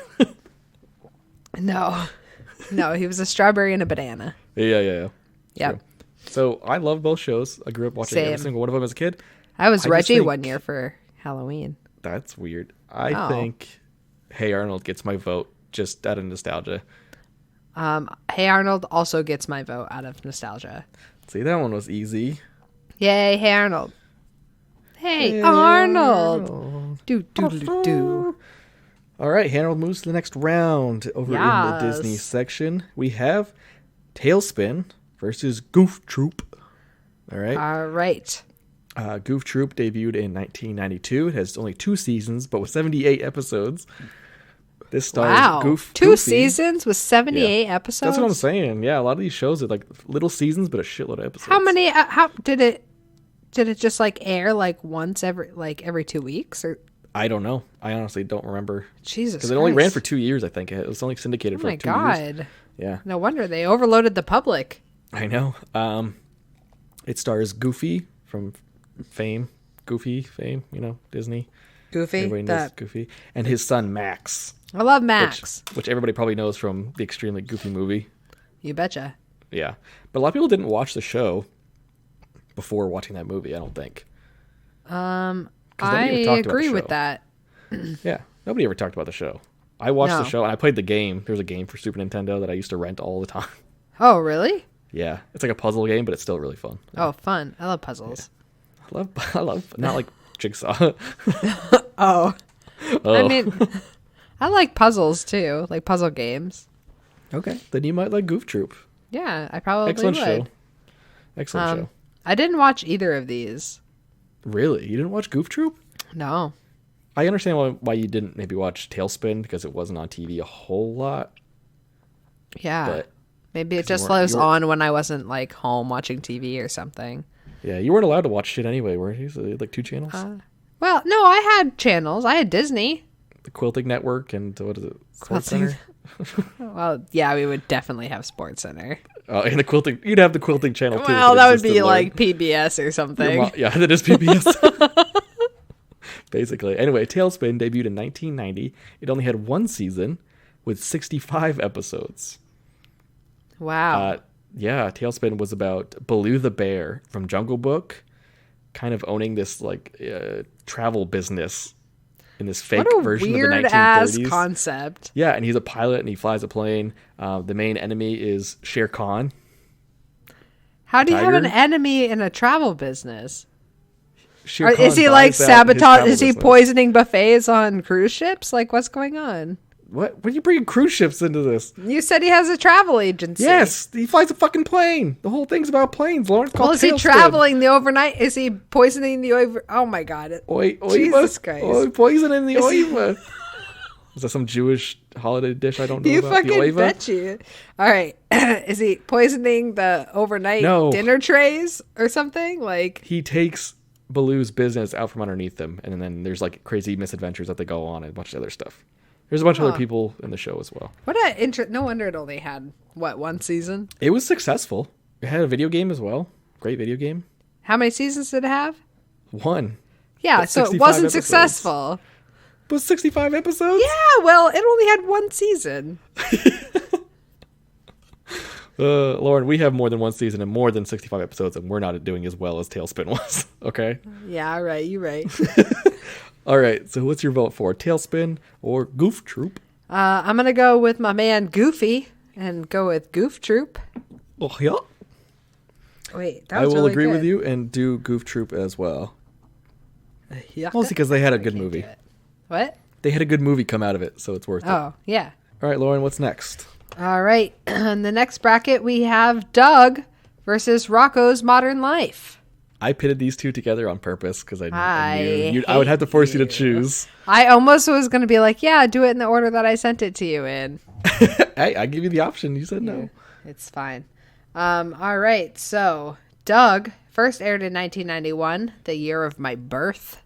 Speaker 3: No, he was a strawberry and a banana.
Speaker 1: Yeah.
Speaker 3: Yep.
Speaker 1: True. So I love both shows. I grew up watching every
Speaker 3: Same.
Speaker 1: single one of them as a kid.
Speaker 3: I was
Speaker 1: I just
Speaker 3: Reggie
Speaker 1: think-
Speaker 3: one year for Halloween.
Speaker 1: That's weird. I think Hey Arnold gets my vote just out of nostalgia.
Speaker 3: Hey Arnold also gets my vote out of nostalgia.
Speaker 1: See, that one was easy.
Speaker 3: Yay, Hey Arnold. Hey, Arnold. Do.
Speaker 1: All right, Harold moves to the next round. Over in the
Speaker 3: Yes.
Speaker 1: Disney section, we have Tailspin versus Goof Troop. All right.
Speaker 3: All right.
Speaker 1: Goof Troop debuted in 1992. It has only 2 seasons, but with 78 episodes. This stars
Speaker 3: Wow.
Speaker 1: Goofy.
Speaker 3: 2 seasons with 78
Speaker 1: Yeah.
Speaker 3: episodes?
Speaker 1: That's what I'm saying. Yeah, a lot of these shows are like little seasons, but a shitload of episodes.
Speaker 3: How many? How did it Did it just like air like once every 2 weeks or?
Speaker 1: I don't know. I honestly don't remember.
Speaker 3: Jesus,
Speaker 1: because it only ran for 2 years. I think it was only syndicated for like 2 years.
Speaker 3: Oh my god!
Speaker 1: Yeah.
Speaker 3: No wonder they overloaded the public.
Speaker 1: I know. It stars Goofy from Fame. Goofy Fame. You know, Disney.
Speaker 3: Goofy.
Speaker 1: Everybody knows Goofy, and his son Max.
Speaker 3: I love Max.
Speaker 1: Which everybody probably knows from the extremely goofy movie.
Speaker 3: You betcha.
Speaker 1: Yeah. But a lot of people didn't watch the show before watching that movie, I don't think.
Speaker 3: I
Speaker 1: talked about
Speaker 3: agree
Speaker 1: the
Speaker 3: with
Speaker 1: show.
Speaker 3: that.
Speaker 1: Yeah. Nobody ever talked about the show. I watched the show and I played the game. There was a game for Super Nintendo that I used to rent all the time.
Speaker 3: Oh, really?
Speaker 1: Yeah. It's like a puzzle game, but it's still really fun.
Speaker 3: Oh, fun. I love puzzles.
Speaker 1: Yeah. I love not like Jigsaw.
Speaker 3: Oh. I mean, I like puzzles too, like puzzle games.
Speaker 1: Okay. Then you might like Goof Troop.
Speaker 3: Yeah, I probably
Speaker 1: Excellent
Speaker 3: would.
Speaker 1: show. Excellent show.
Speaker 3: I didn't watch either of these.
Speaker 1: Really? You didn't watch Goof Troop?
Speaker 3: No.
Speaker 1: I understand why you didn't maybe watch Tailspin, because it wasn't on TV a whole lot.
Speaker 3: Yeah.
Speaker 1: But
Speaker 3: maybe it just was on when I wasn't like home watching TV or something.
Speaker 1: Yeah, you weren't allowed to watch shit anyway, weren't you? So you had like 2 channels?
Speaker 3: Well, no, I had channels. I had Disney.
Speaker 1: The Quilting Network and what is it? Sports Center?
Speaker 3: Well, yeah, we would definitely have Sports Center.
Speaker 1: And the Quilting, you'd have the Quilting channel too.
Speaker 3: Well, that would be like PBS or something.
Speaker 1: Yeah, that is PBS. Basically. Anyway, Tailspin debuted in 1990. It only had 1 season with 65 episodes.
Speaker 3: Wow.
Speaker 1: Yeah, Tailspin was about Baloo the bear from Jungle Book, kind of owning this like travel business in this fake version of the 1930s.
Speaker 3: Weird ass concept.
Speaker 1: Yeah, and he's a pilot and he flies a plane. The main enemy is Shere Khan.
Speaker 3: How do you have an enemy in a travel business?
Speaker 1: Shere Khan
Speaker 3: is he like sabotage? Is he poisoning buffets on cruise ships? Like, what's going on?
Speaker 1: What are you bringing cruise ships into this?
Speaker 3: You said he has a travel agency.
Speaker 1: Yes, he flies a fucking plane. The whole thing's about planes. Lawrence called
Speaker 3: Well, is he
Speaker 1: Tailspin.
Speaker 3: traveling the overnight? Is he poisoning the over? Oh my god! Jesus Christ!
Speaker 1: Poisoning the oiva. Is that some Jewish holiday dish I don't know about?
Speaker 3: Fucking
Speaker 1: The oiva?
Speaker 3: bet you. All right, is he poisoning the overnight dinner trays or something? Like
Speaker 1: he takes Baloo's business out from underneath him, and then there's like crazy misadventures that they go on and a bunch of other stuff. There's a bunch of other people in the show as well.
Speaker 3: What a no wonder it only had 1 season.
Speaker 1: It was successful. It had a video game as well. Great video game.
Speaker 3: How many seasons did it have?
Speaker 1: 1.
Speaker 3: Yeah, so it wasn't successful.
Speaker 1: But 65 episodes?
Speaker 3: Yeah, well, it only had 1 season.
Speaker 1: Lauren, we have more than 1 season and more than 65 episodes, and we're not doing as well as Tailspin was. Okay?
Speaker 3: Yeah, right. You're right.
Speaker 1: All right, so what's your vote for? Tailspin or Goof Troop?
Speaker 3: I'm going to go with my man Goofy and go with Goof Troop.
Speaker 1: Oh, yeah.
Speaker 3: Wait, that was
Speaker 1: I will
Speaker 3: really
Speaker 1: agree
Speaker 3: good.
Speaker 1: with you and do Goof Troop as well.
Speaker 3: Yeah.
Speaker 1: Mostly because they had a good movie.
Speaker 3: What?
Speaker 1: They had a good movie come out of it, so it's worth it.
Speaker 3: Oh, yeah.
Speaker 1: All right, Lauren, what's next?
Speaker 3: All right. In the next bracket, we have Doug versus Rocco's Modern Life.
Speaker 1: I pitted these two together on purpose because I knew I would have to force you to choose.
Speaker 3: I almost was going to be like, yeah, do it in the order that I sent it to you in.
Speaker 1: Hey, I give you the option. You said no.
Speaker 3: It's fine. All right. So, Doug first aired in 1991, the year of my birth.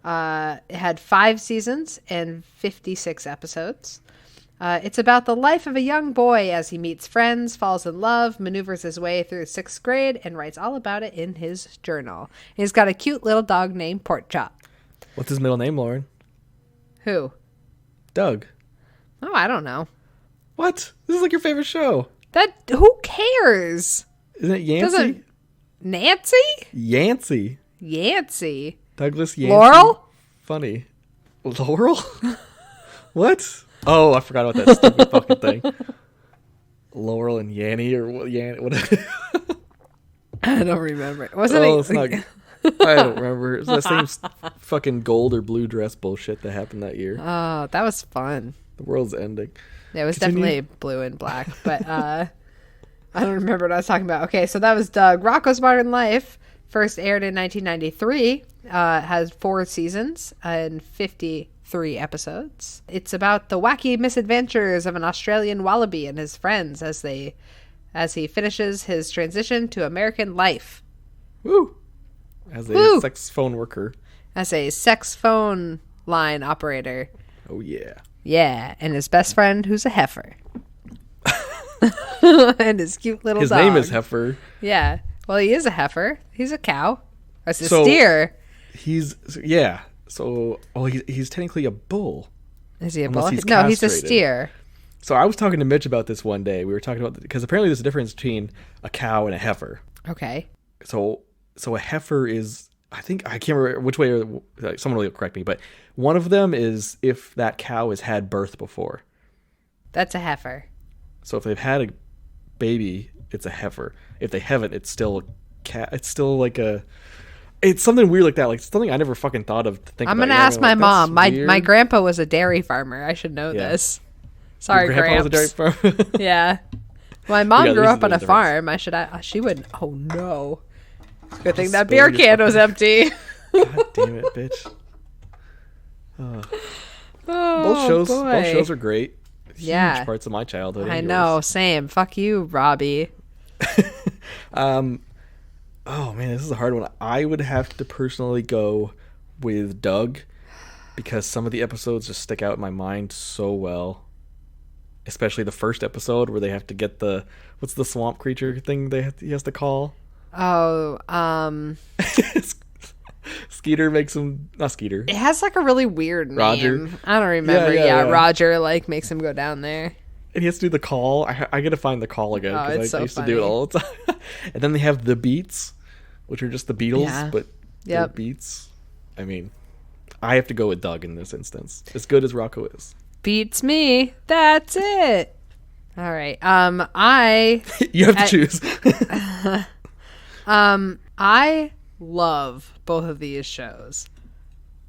Speaker 3: It had 5 seasons and 56 episodes. It's about the life of a young boy as he meets friends, falls in love, maneuvers his way through 6th grade, and writes all about it in his journal. He's got a cute little dog named Pork Chop.
Speaker 1: What's his middle name, Lauren?
Speaker 3: Who?
Speaker 1: Doug.
Speaker 3: Oh, I don't know.
Speaker 1: What? This is like your favorite show.
Speaker 3: Who cares?
Speaker 1: Isn't it Yancey?
Speaker 3: Nancy?
Speaker 1: Yancey.
Speaker 3: Yancey.
Speaker 1: Douglas Yancey.
Speaker 3: Laurel?
Speaker 1: Funny. Laurel? What? Oh, I forgot about that stupid fucking thing. Laurel and Yanny or what?
Speaker 3: I don't remember. Wasn't
Speaker 1: it's not. I don't remember. It's the same fucking gold or blue dress bullshit that happened that year.
Speaker 3: Oh, that was fun.
Speaker 1: The world's ending.
Speaker 3: Yeah, it was definitely blue and black, but I don't remember what I was talking about. Okay, so that was Doug. Rocco's Modern Life first aired in 1993. Has 4 seasons and 53 episodes. It's about the wacky misadventures of an Australian wallaby and his friends as he finishes his transition to American life.
Speaker 1: Woo! as a
Speaker 3: Woo!
Speaker 1: sex phone worker.
Speaker 3: As a sex phone line operator.
Speaker 1: Oh, yeah.
Speaker 3: Yeah, and his best friend, who's a heifer. And his cute little
Speaker 1: His
Speaker 3: dog.
Speaker 1: name is Heifer.
Speaker 3: Yeah. Well, he is a heifer. He's a cow. That's a
Speaker 1: So-
Speaker 3: steer.
Speaker 1: Yeah. So, he's technically a bull.
Speaker 3: Is he a
Speaker 1: unless
Speaker 3: bull?
Speaker 1: he's
Speaker 3: No, he's a
Speaker 1: castrated.
Speaker 3: steer.
Speaker 1: So I was talking to Mitch about this one day. We were talking about, because apparently there's a difference between a cow and a heifer.
Speaker 3: Okay.
Speaker 1: So a heifer is, I can't remember which way, someone will correct me, but one of them is if that cow has had birth before.
Speaker 3: That's a heifer.
Speaker 1: So if they've had a baby, it's a heifer. If they haven't, it's still a cat. It's still like it's something weird like that. Like something I never fucking thought of to think
Speaker 3: I'm
Speaker 1: about.
Speaker 3: going to
Speaker 1: You know what I
Speaker 3: ask
Speaker 1: mean?
Speaker 3: my
Speaker 1: Like,
Speaker 3: mom.
Speaker 1: that's
Speaker 3: My
Speaker 1: weird.
Speaker 3: grandpa was a dairy farmer. I should know
Speaker 1: Yeah.
Speaker 3: this. Sorry,
Speaker 1: Your grandpa was a
Speaker 3: Gramps.
Speaker 1: dairy farmer?
Speaker 3: Yeah. My mom
Speaker 1: Yeah,
Speaker 3: grew
Speaker 1: this
Speaker 3: up
Speaker 1: is
Speaker 3: on
Speaker 1: the
Speaker 3: a
Speaker 1: difference.
Speaker 3: farm. She would. Oh, no. Good thing that
Speaker 1: Spill
Speaker 3: beer
Speaker 1: your
Speaker 3: can was empty.
Speaker 1: God damn it, bitch.
Speaker 3: Oh,
Speaker 1: Both
Speaker 3: boy.
Speaker 1: shows are great.
Speaker 3: Yeah.
Speaker 1: Huge parts of my childhood.
Speaker 3: I
Speaker 1: and
Speaker 3: know.
Speaker 1: yours.
Speaker 3: Same. Fuck you, Robbie.
Speaker 1: Oh man, this is a hard one. I would have to personally go with Doug because some of the episodes just stick out in my mind so well. Especially the first episode where they have to get what's the swamp creature thing he has to call?
Speaker 3: Oh,
Speaker 1: Skeeter makes him, not Skeeter.
Speaker 3: it has like a really weird name.
Speaker 1: Roger.
Speaker 3: I don't remember.
Speaker 1: Yeah.
Speaker 3: Roger like makes him go down there.
Speaker 1: And he has to do the call. I gotta find the call again
Speaker 3: Oh,
Speaker 1: because
Speaker 3: it's
Speaker 1: I
Speaker 3: so
Speaker 1: used to do it
Speaker 3: funny.
Speaker 1: all the time. And then they have the Beats, which are just the Beatles,
Speaker 3: Yeah.
Speaker 1: but they're
Speaker 3: Yep.
Speaker 1: Beats. I mean, I have to go with Doug in this instance. As good as Rocco is.
Speaker 3: Beats me. That's it. All right. I
Speaker 1: You have to choose.
Speaker 3: I love both of these shows.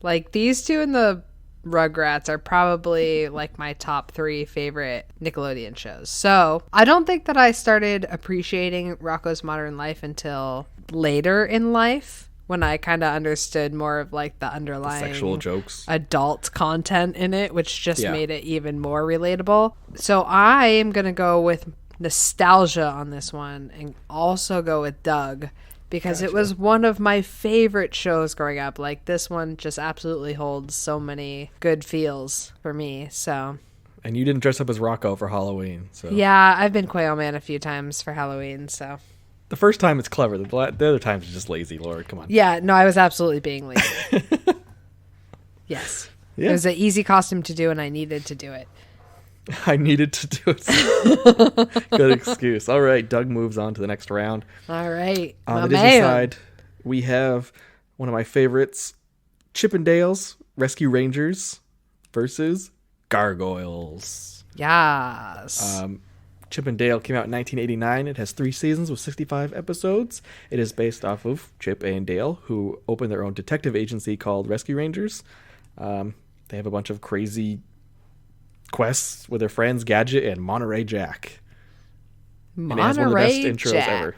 Speaker 3: Like these two and the Rugrats are probably like my top 3 favorite Nickelodeon shows. So I don't think that I started appreciating Rocco's Modern Life until later in life when I kind of understood more of like the underlying
Speaker 1: Sexual jokes.
Speaker 3: adult content in it, which just
Speaker 1: Yeah.
Speaker 3: made it even more relatable. So I am going to go with nostalgia on this one and also go with Doug because it was one of my favorite shows growing up. Like this one just absolutely holds so many good feels for me. So
Speaker 1: And you didn't dress up as Rocco for Halloween. So
Speaker 3: yeah, I've been Quail Man a few times for Halloween. So
Speaker 1: the first time it's clever. The other times it's just lazy, Lord. Come on.
Speaker 3: yeah, no, I was absolutely being lazy. Yes.
Speaker 1: Yeah.
Speaker 3: It was an easy costume to do and I needed to do it.
Speaker 1: I needed to do it. Good excuse. All right, Doug moves on to the next round.
Speaker 3: All right.
Speaker 1: On
Speaker 3: my
Speaker 1: the Disney
Speaker 3: man.
Speaker 1: side, we have one of my favorites, Chip and Dale's Rescue Rangers versus Gargoyles.
Speaker 3: Yes.
Speaker 1: Chip and Dale came out in 1989. It has 3 seasons with 65 episodes. It is based off of Chip and Dale, who opened their own detective agency called Rescue Rangers. They have a bunch of crazy quests with their friends Gadget and Monterey Jack. And it has one of the best
Speaker 3: Monterey
Speaker 1: intros
Speaker 3: Jack.
Speaker 1: ever.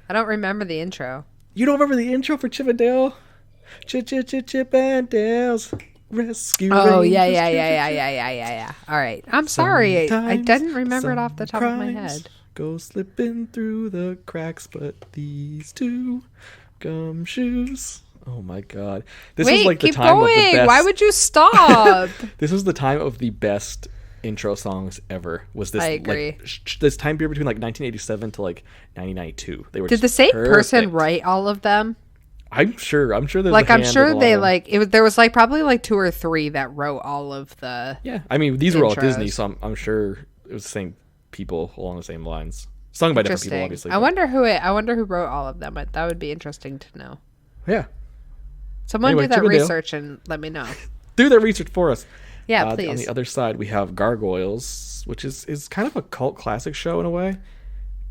Speaker 3: I don't remember the intro.
Speaker 1: You don't remember the intro for Chip and Dale? Chip and Dale's Rescue
Speaker 3: Oh,
Speaker 1: Rangers.
Speaker 3: yeah. All right. I'm sorry. I
Speaker 1: Sometimes
Speaker 3: didn't remember it off the
Speaker 1: some
Speaker 3: top of my
Speaker 1: crimes
Speaker 3: head.
Speaker 1: Go slipping through the cracks, but these two gumshoes. Oh my god. This
Speaker 3: Wait,
Speaker 1: was like the
Speaker 3: keep
Speaker 1: time of the
Speaker 3: going.
Speaker 1: best.
Speaker 3: Why would you stop?
Speaker 1: This was the time of the best intro songs ever. Was this
Speaker 3: I agree.
Speaker 1: like this time period between like 1987 to like 1992. They were
Speaker 3: Did
Speaker 1: just
Speaker 3: the same person
Speaker 1: perfect.
Speaker 3: wite all of them?
Speaker 1: I'm sure there's
Speaker 3: Like,
Speaker 1: a
Speaker 3: I'm
Speaker 1: hand
Speaker 3: sure
Speaker 1: in
Speaker 3: they
Speaker 1: all of them.
Speaker 3: like it. There was like probably like 2 or 3 that wrote all of the.
Speaker 1: Yeah, I mean these were all
Speaker 3: Intros.
Speaker 1: Disney, so I'm sure it was the same people along the same lines, sung by different people,
Speaker 3: Interesting.
Speaker 1: obviously.
Speaker 3: I
Speaker 1: but-
Speaker 3: wonder who wrote all of them. That would be interesting to know.
Speaker 1: Yeah,
Speaker 3: Someone
Speaker 1: Anyway,
Speaker 3: do that
Speaker 1: Chip and Dale.
Speaker 3: research and let me know.
Speaker 1: do that research for us.
Speaker 3: Yeah,
Speaker 1: On
Speaker 3: please.
Speaker 1: the other side, we have Gargoyles, which is kind of a cult classic show in a way.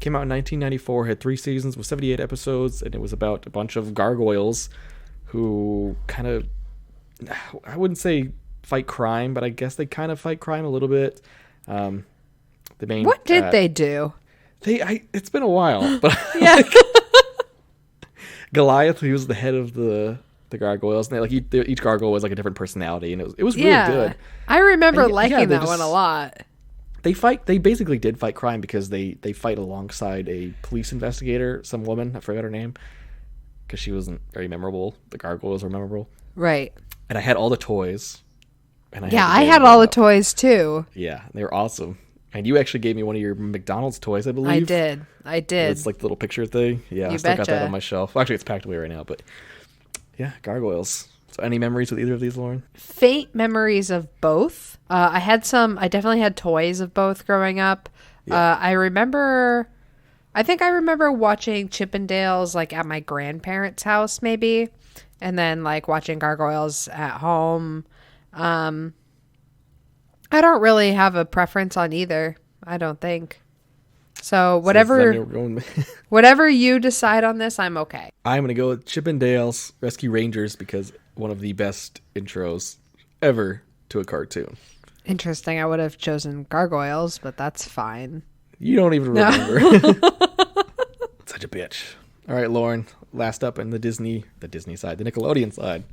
Speaker 1: Came out in 1994, had 3 seasons with 78 episodes, and it was about a bunch of gargoyles who kind of, I wouldn't say fight crime, but I guess they kind of fight crime a little bit. The main
Speaker 3: What did they do?
Speaker 1: It's been a while, but
Speaker 3: Yeah.
Speaker 1: Goliath, he was the head of the gargoyles, and each gargoyle was like a different personality, and it was really
Speaker 3: Yeah.
Speaker 1: good.
Speaker 3: I remember
Speaker 1: And
Speaker 3: liking
Speaker 1: they
Speaker 3: that
Speaker 1: just-
Speaker 3: one a lot.
Speaker 1: They basically did fight crime because they fight alongside a police investigator, some woman, I forgot her name, because she wasn't very memorable. The gargoyles were memorable.
Speaker 3: Right.
Speaker 1: And I had all the toys. And
Speaker 3: I had all the toys too.
Speaker 1: Yeah, they were awesome. And you actually gave me one of your McDonald's toys, I believe.
Speaker 3: I did.
Speaker 1: It's like the little picture thing. Yeah, I still got that on my shelf. Well, actually, it's packed away right now, but yeah, gargoyles. So any memories with either of these, Lauren?
Speaker 3: Faint memories of both. I definitely had toys of both growing up. Yeah. I think I remember watching Chippendales like at my grandparents' house maybe, and then like watching gargoyles at home. I don't really have a preference on either. I don't think. So whatever you decide on this, I'm okay.
Speaker 1: I'm going to go with Chippendales Rescue Rangers because one of the best intros ever to a cartoon.
Speaker 3: Interesting. I would have chosen gargoyles, but that's fine.
Speaker 1: You don't even remember. Such a bitch. All right, Lauren, last up in the Disney side, the Nickelodeon side.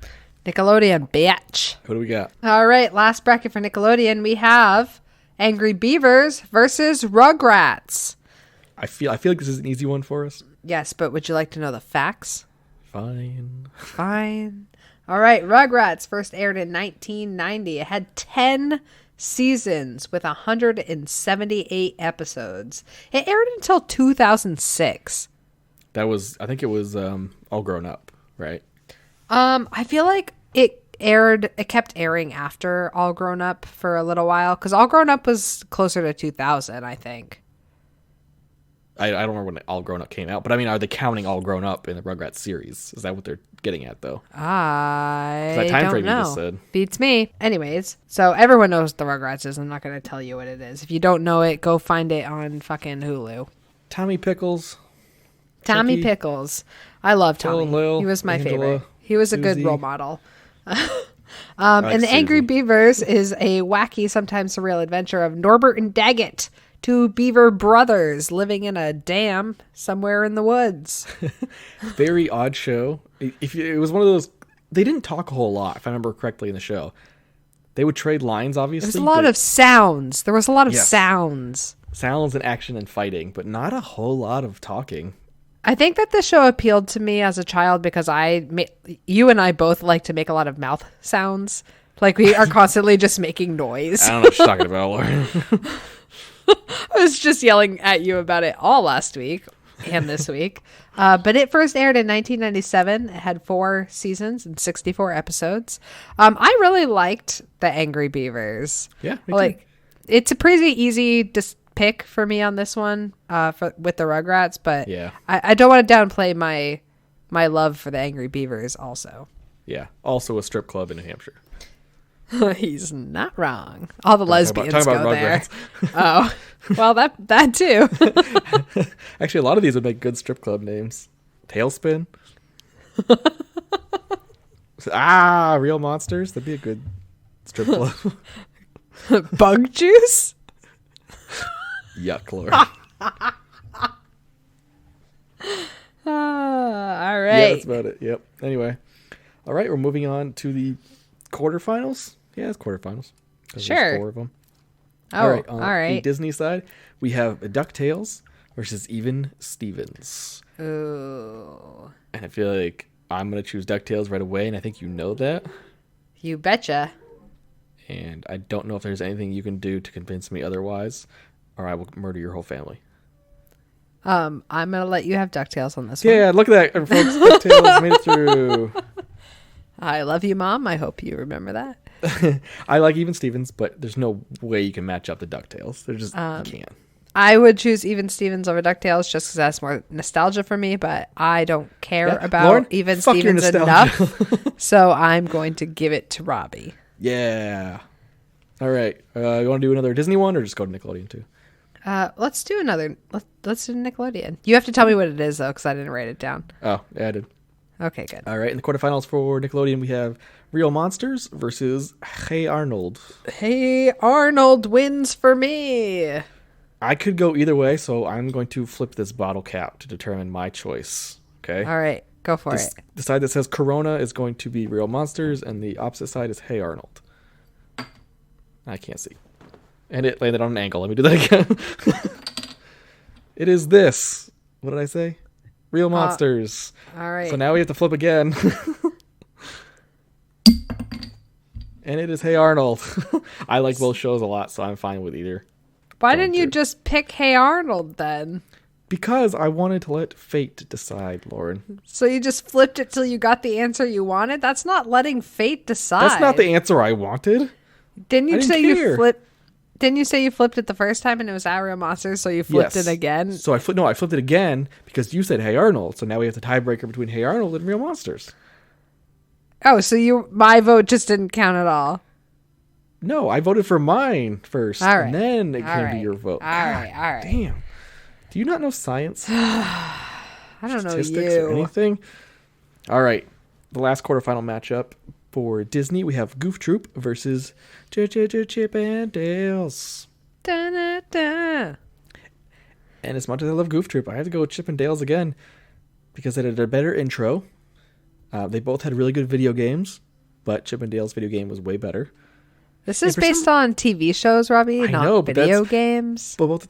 Speaker 3: Nickelodeon, bitch.
Speaker 1: What do we got?
Speaker 3: All right, last bracket for Nickelodeon, we have Angry Beavers versus Rugrats.
Speaker 1: I feel like this is an easy one for us.
Speaker 3: Yes, but would you like to know the facts?
Speaker 1: Fine.
Speaker 3: All right, Rugrats first aired in 1990. It had 10 seasons with 178 episodes. It aired until 2006.
Speaker 1: I think it was All Grown Up, right?
Speaker 3: I feel like it kept airing after All Grown Up for a little while, because All Grown Up was closer to 2000, I think.
Speaker 1: I don't remember when All Grown Up came out, but I mean, are they counting All Grown Up in the Rugrats series? Is that what they're getting at, though?
Speaker 3: I
Speaker 1: time
Speaker 3: don't
Speaker 1: frame
Speaker 3: know.
Speaker 1: You just said.
Speaker 3: Beats me. Anyways, so everyone knows what the Rugrats is. I'm not going to tell you what it is. If you don't know it, go find it on fucking Hulu.
Speaker 1: Tommy Pickles.
Speaker 3: Tommy
Speaker 1: Chucky,
Speaker 3: Pickles. I love Tommy.
Speaker 1: Lil,
Speaker 3: he was my
Speaker 1: Angela,
Speaker 3: favorite. He was
Speaker 1: Susie.
Speaker 3: A good role model. And the Angry Beavers is a wacky, sometimes surreal adventure of Norbert and Daggett, two beaver brothers living in a dam somewhere in the woods.
Speaker 1: Very odd show. It was one of those. They didn't talk a whole lot, if I remember correctly, in the show. They would trade lines, obviously.
Speaker 3: There was a lot of sounds. There was a lot of sounds.
Speaker 1: Sounds and action and fighting, but not a whole lot of talking.
Speaker 3: I think that this show appealed to me as a child because you and I both like to make a lot of mouth sounds. Like we are constantly just making noise.
Speaker 1: I don't know what you're talking about, Lauren.
Speaker 3: I was just yelling at you about it all last week and this week. But it first aired in 1997. It had 4 seasons and 64 episodes. I really liked the Angry Beavers.
Speaker 1: Yeah, me too.
Speaker 3: It's a pretty easy pick for me on this one with the Rugrats, but
Speaker 1: yeah.
Speaker 3: I don't want to downplay my love for the Angry Beavers also.
Speaker 1: Yeah, also a strip club in New Hampshire.
Speaker 3: He's not wrong. All the lesbians
Speaker 1: talk about
Speaker 3: go there.
Speaker 1: Rugrats.
Speaker 3: Oh, well, that too.
Speaker 1: Actually, a lot of these would make good strip club names. Tailspin. Real Monsters. That'd be a good strip club.
Speaker 3: Bug Juice.
Speaker 1: Yuck, Lord.
Speaker 3: All right.
Speaker 1: Yeah, that's about it. Yep. Anyway. All right, we're moving on to the quarterfinals. Yeah, it's quarterfinals.
Speaker 3: Sure.
Speaker 1: There's 4 of them.
Speaker 3: Oh,
Speaker 1: all right.
Speaker 3: all right.
Speaker 1: The Disney side, we have DuckTales versus Even Stevens.
Speaker 3: Ooh.
Speaker 1: And I feel like I'm going to choose DuckTales right away, and I think you know that.
Speaker 3: You betcha.
Speaker 1: And I don't know if there's anything you can do to convince me otherwise, or I will murder your whole family.
Speaker 3: I'm going to let you have DuckTales on this one.
Speaker 1: Yeah, look at that, folks. DuckTales made it through.
Speaker 3: I love you, Mom. I hope you remember that.
Speaker 1: I like Even Stevens, but there's no way you can match up the DuckTales. There's just, you can't.
Speaker 3: I would choose Even Stevens over DuckTales just because that's more nostalgia for me, but I don't care about
Speaker 1: Lauren,
Speaker 3: Even
Speaker 1: fuck your
Speaker 3: Stevens enough, so I'm going to give it to Robbie.
Speaker 1: Yeah. All right. You want to do another Disney one or just go to Nickelodeon too?
Speaker 3: Let's do another. Let's do Nickelodeon. You have to tell me what it is, though, because I didn't write it down.
Speaker 1: Oh, yeah, I did.
Speaker 3: Okay, good.
Speaker 1: All right. In the quarterfinals for Nickelodeon, we have Real Monsters versus Hey Arnold.
Speaker 3: Hey Arnold wins for me.
Speaker 1: I could go either way, so I'm going to flip this bottle cap to determine my choice. Okay?
Speaker 3: All right. Go for it.
Speaker 1: The side that says Corona is going to be Real Monsters, and the opposite side is Hey Arnold. I can't see. And it landed on an angle. Let me do that again. It is this. What did I say? Real Monsters.
Speaker 3: All right.
Speaker 1: So now we have to flip again. And it is Hey Arnold. I like both shows a lot, so I'm fine with either.
Speaker 3: Why didn't you just pick Hey Arnold then?
Speaker 1: Because I wanted to let fate decide, Lauren.
Speaker 3: So you just flipped it till you got the answer you wanted? That's not letting fate decide.
Speaker 1: That's not the answer I wanted.
Speaker 3: Didn't you say
Speaker 1: care.
Speaker 3: you flipped? Didn't you say you flipped it the first time and it was Our Real Monsters, so you flipped it again?
Speaker 1: So I flipped it again because you said Hey Arnold. So now we have the tiebreaker between Hey Arnold and Real Monsters.
Speaker 3: Oh, so my vote just didn't count at all.
Speaker 1: No, I voted for mine first,
Speaker 3: All right.
Speaker 1: and then it
Speaker 3: All
Speaker 1: came
Speaker 3: right.
Speaker 1: to your vote.
Speaker 3: All right.
Speaker 1: Damn. Do you not know science?
Speaker 3: I don't know
Speaker 1: Statistics
Speaker 3: you.
Speaker 1: or anything? All right. The last quarterfinal matchup for Disney, we have Goof Troop versus Chip and Dale's.
Speaker 3: Da-da-da.
Speaker 1: And as much as I love Goof Troop, I have to go with Chip and Dale's again because it had a better intro. They both had really good video games, but Chip and Dale's video game was way better.
Speaker 3: This is based on TV shows, Robbie, not video games.
Speaker 1: Well,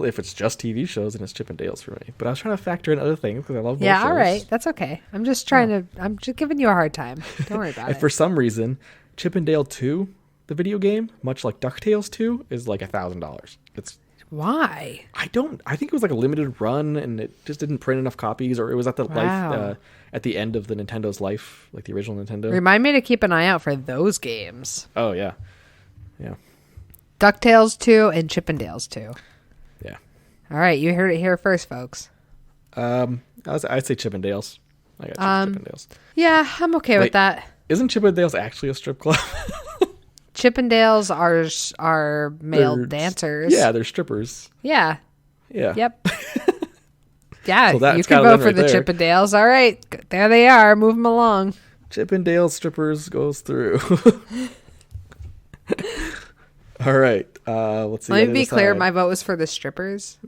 Speaker 1: if it's just TV shows, then it's Chip and Dale's for me. But I was trying to factor in other things because I love both shows.
Speaker 3: All right. That's okay. I'm just I'm just giving you a hard time. Don't worry about
Speaker 1: And
Speaker 3: it.
Speaker 1: for some reason, Chip and Dale 2, the video game, much like DuckTales 2, is like $1,000.
Speaker 3: Why?
Speaker 1: I think it was like a limited run and it just didn't print enough copies, or it was at the life at the end of the Nintendo's life, like the original Nintendo.
Speaker 3: Remind me to keep an eye out for those games.
Speaker 1: Oh yeah. Yeah.
Speaker 3: DuckTales 2 and Chip and Dale's 2.
Speaker 1: Yeah.
Speaker 3: All right, you heard it here first, folks.
Speaker 1: I'd say Chip and Dale's. I got Chip and Dale's.
Speaker 3: Yeah, I'm okay with that.
Speaker 1: Isn't Chip and Dale's actually a strip club?
Speaker 3: Chip and Dale's are male dancers.
Speaker 1: Yeah, they're strippers.
Speaker 3: Yeah.
Speaker 1: Yeah.
Speaker 3: Yep. Yeah,
Speaker 1: So
Speaker 3: you can vote for the Chip and Dale's. All right, there they are. Move them along.
Speaker 1: Chip and Dale's strippers goes through. All right. Let's see.
Speaker 3: Let me be clear. My vote was for the strippers.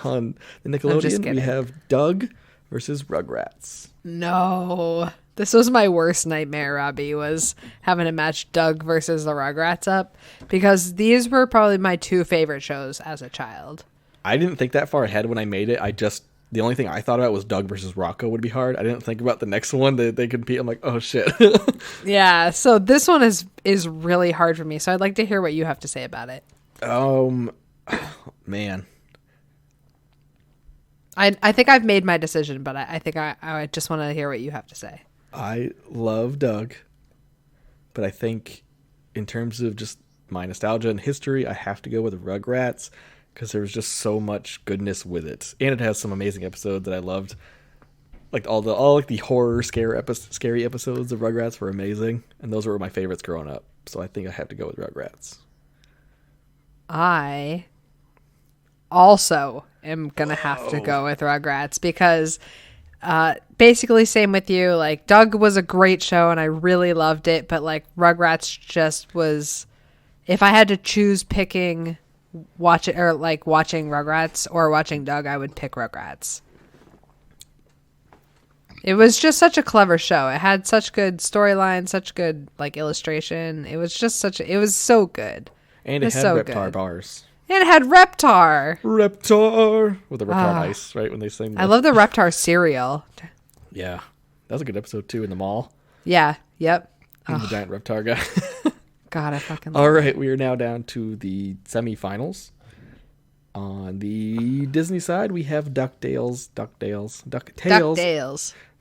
Speaker 1: On the Nickelodeon, we have Doug versus Rugrats.
Speaker 3: No. This was my worst nightmare, Robbie, was having to match Doug versus the Rugrats up. Because these were probably my two favorite shows as a child.
Speaker 1: I didn't think that far ahead when I made it. The only thing I thought about was Doug versus Rocco would be hard. I didn't think about the next one that they could compete. I'm like, oh shit.
Speaker 3: Yeah, so this one is really hard for me. So I'd like to hear what you have to say about it.
Speaker 1: Man.
Speaker 3: I think I've made my decision, but I think I just want to hear what you have to say.
Speaker 1: I love Doug, but I think in terms of just my nostalgia and history, I have to go with Rugrats because there was just so much goodness with it, and it has some amazing episodes that I loved. Like all the horror scary episodes of Rugrats were amazing, and those were my favorites growing up. So I think I have to go with Rugrats.
Speaker 3: I also am gonna have to go with Rugrats because basically same with you. Like Doug was a great show and I really loved it, but like Rugrats just was. If I had to choose watching Rugrats or watching Doug, I would pick Rugrats. It was just such a clever show. It had such good storyline, such good like illustration. It was just it was so good.
Speaker 1: And it had
Speaker 3: so
Speaker 1: Reptar
Speaker 3: good.
Speaker 1: bars.
Speaker 3: And it had Reptar.
Speaker 1: Reptar with the Reptar ice, right? When they sing.
Speaker 3: I love the Reptar cereal.
Speaker 1: Yeah, that was a good episode too in the mall.
Speaker 3: Yeah. Yep.
Speaker 1: The giant Reptar guy.
Speaker 3: God, I fucking love
Speaker 1: All right, we are now down to the semifinals. On the Disney side, we have DuckTales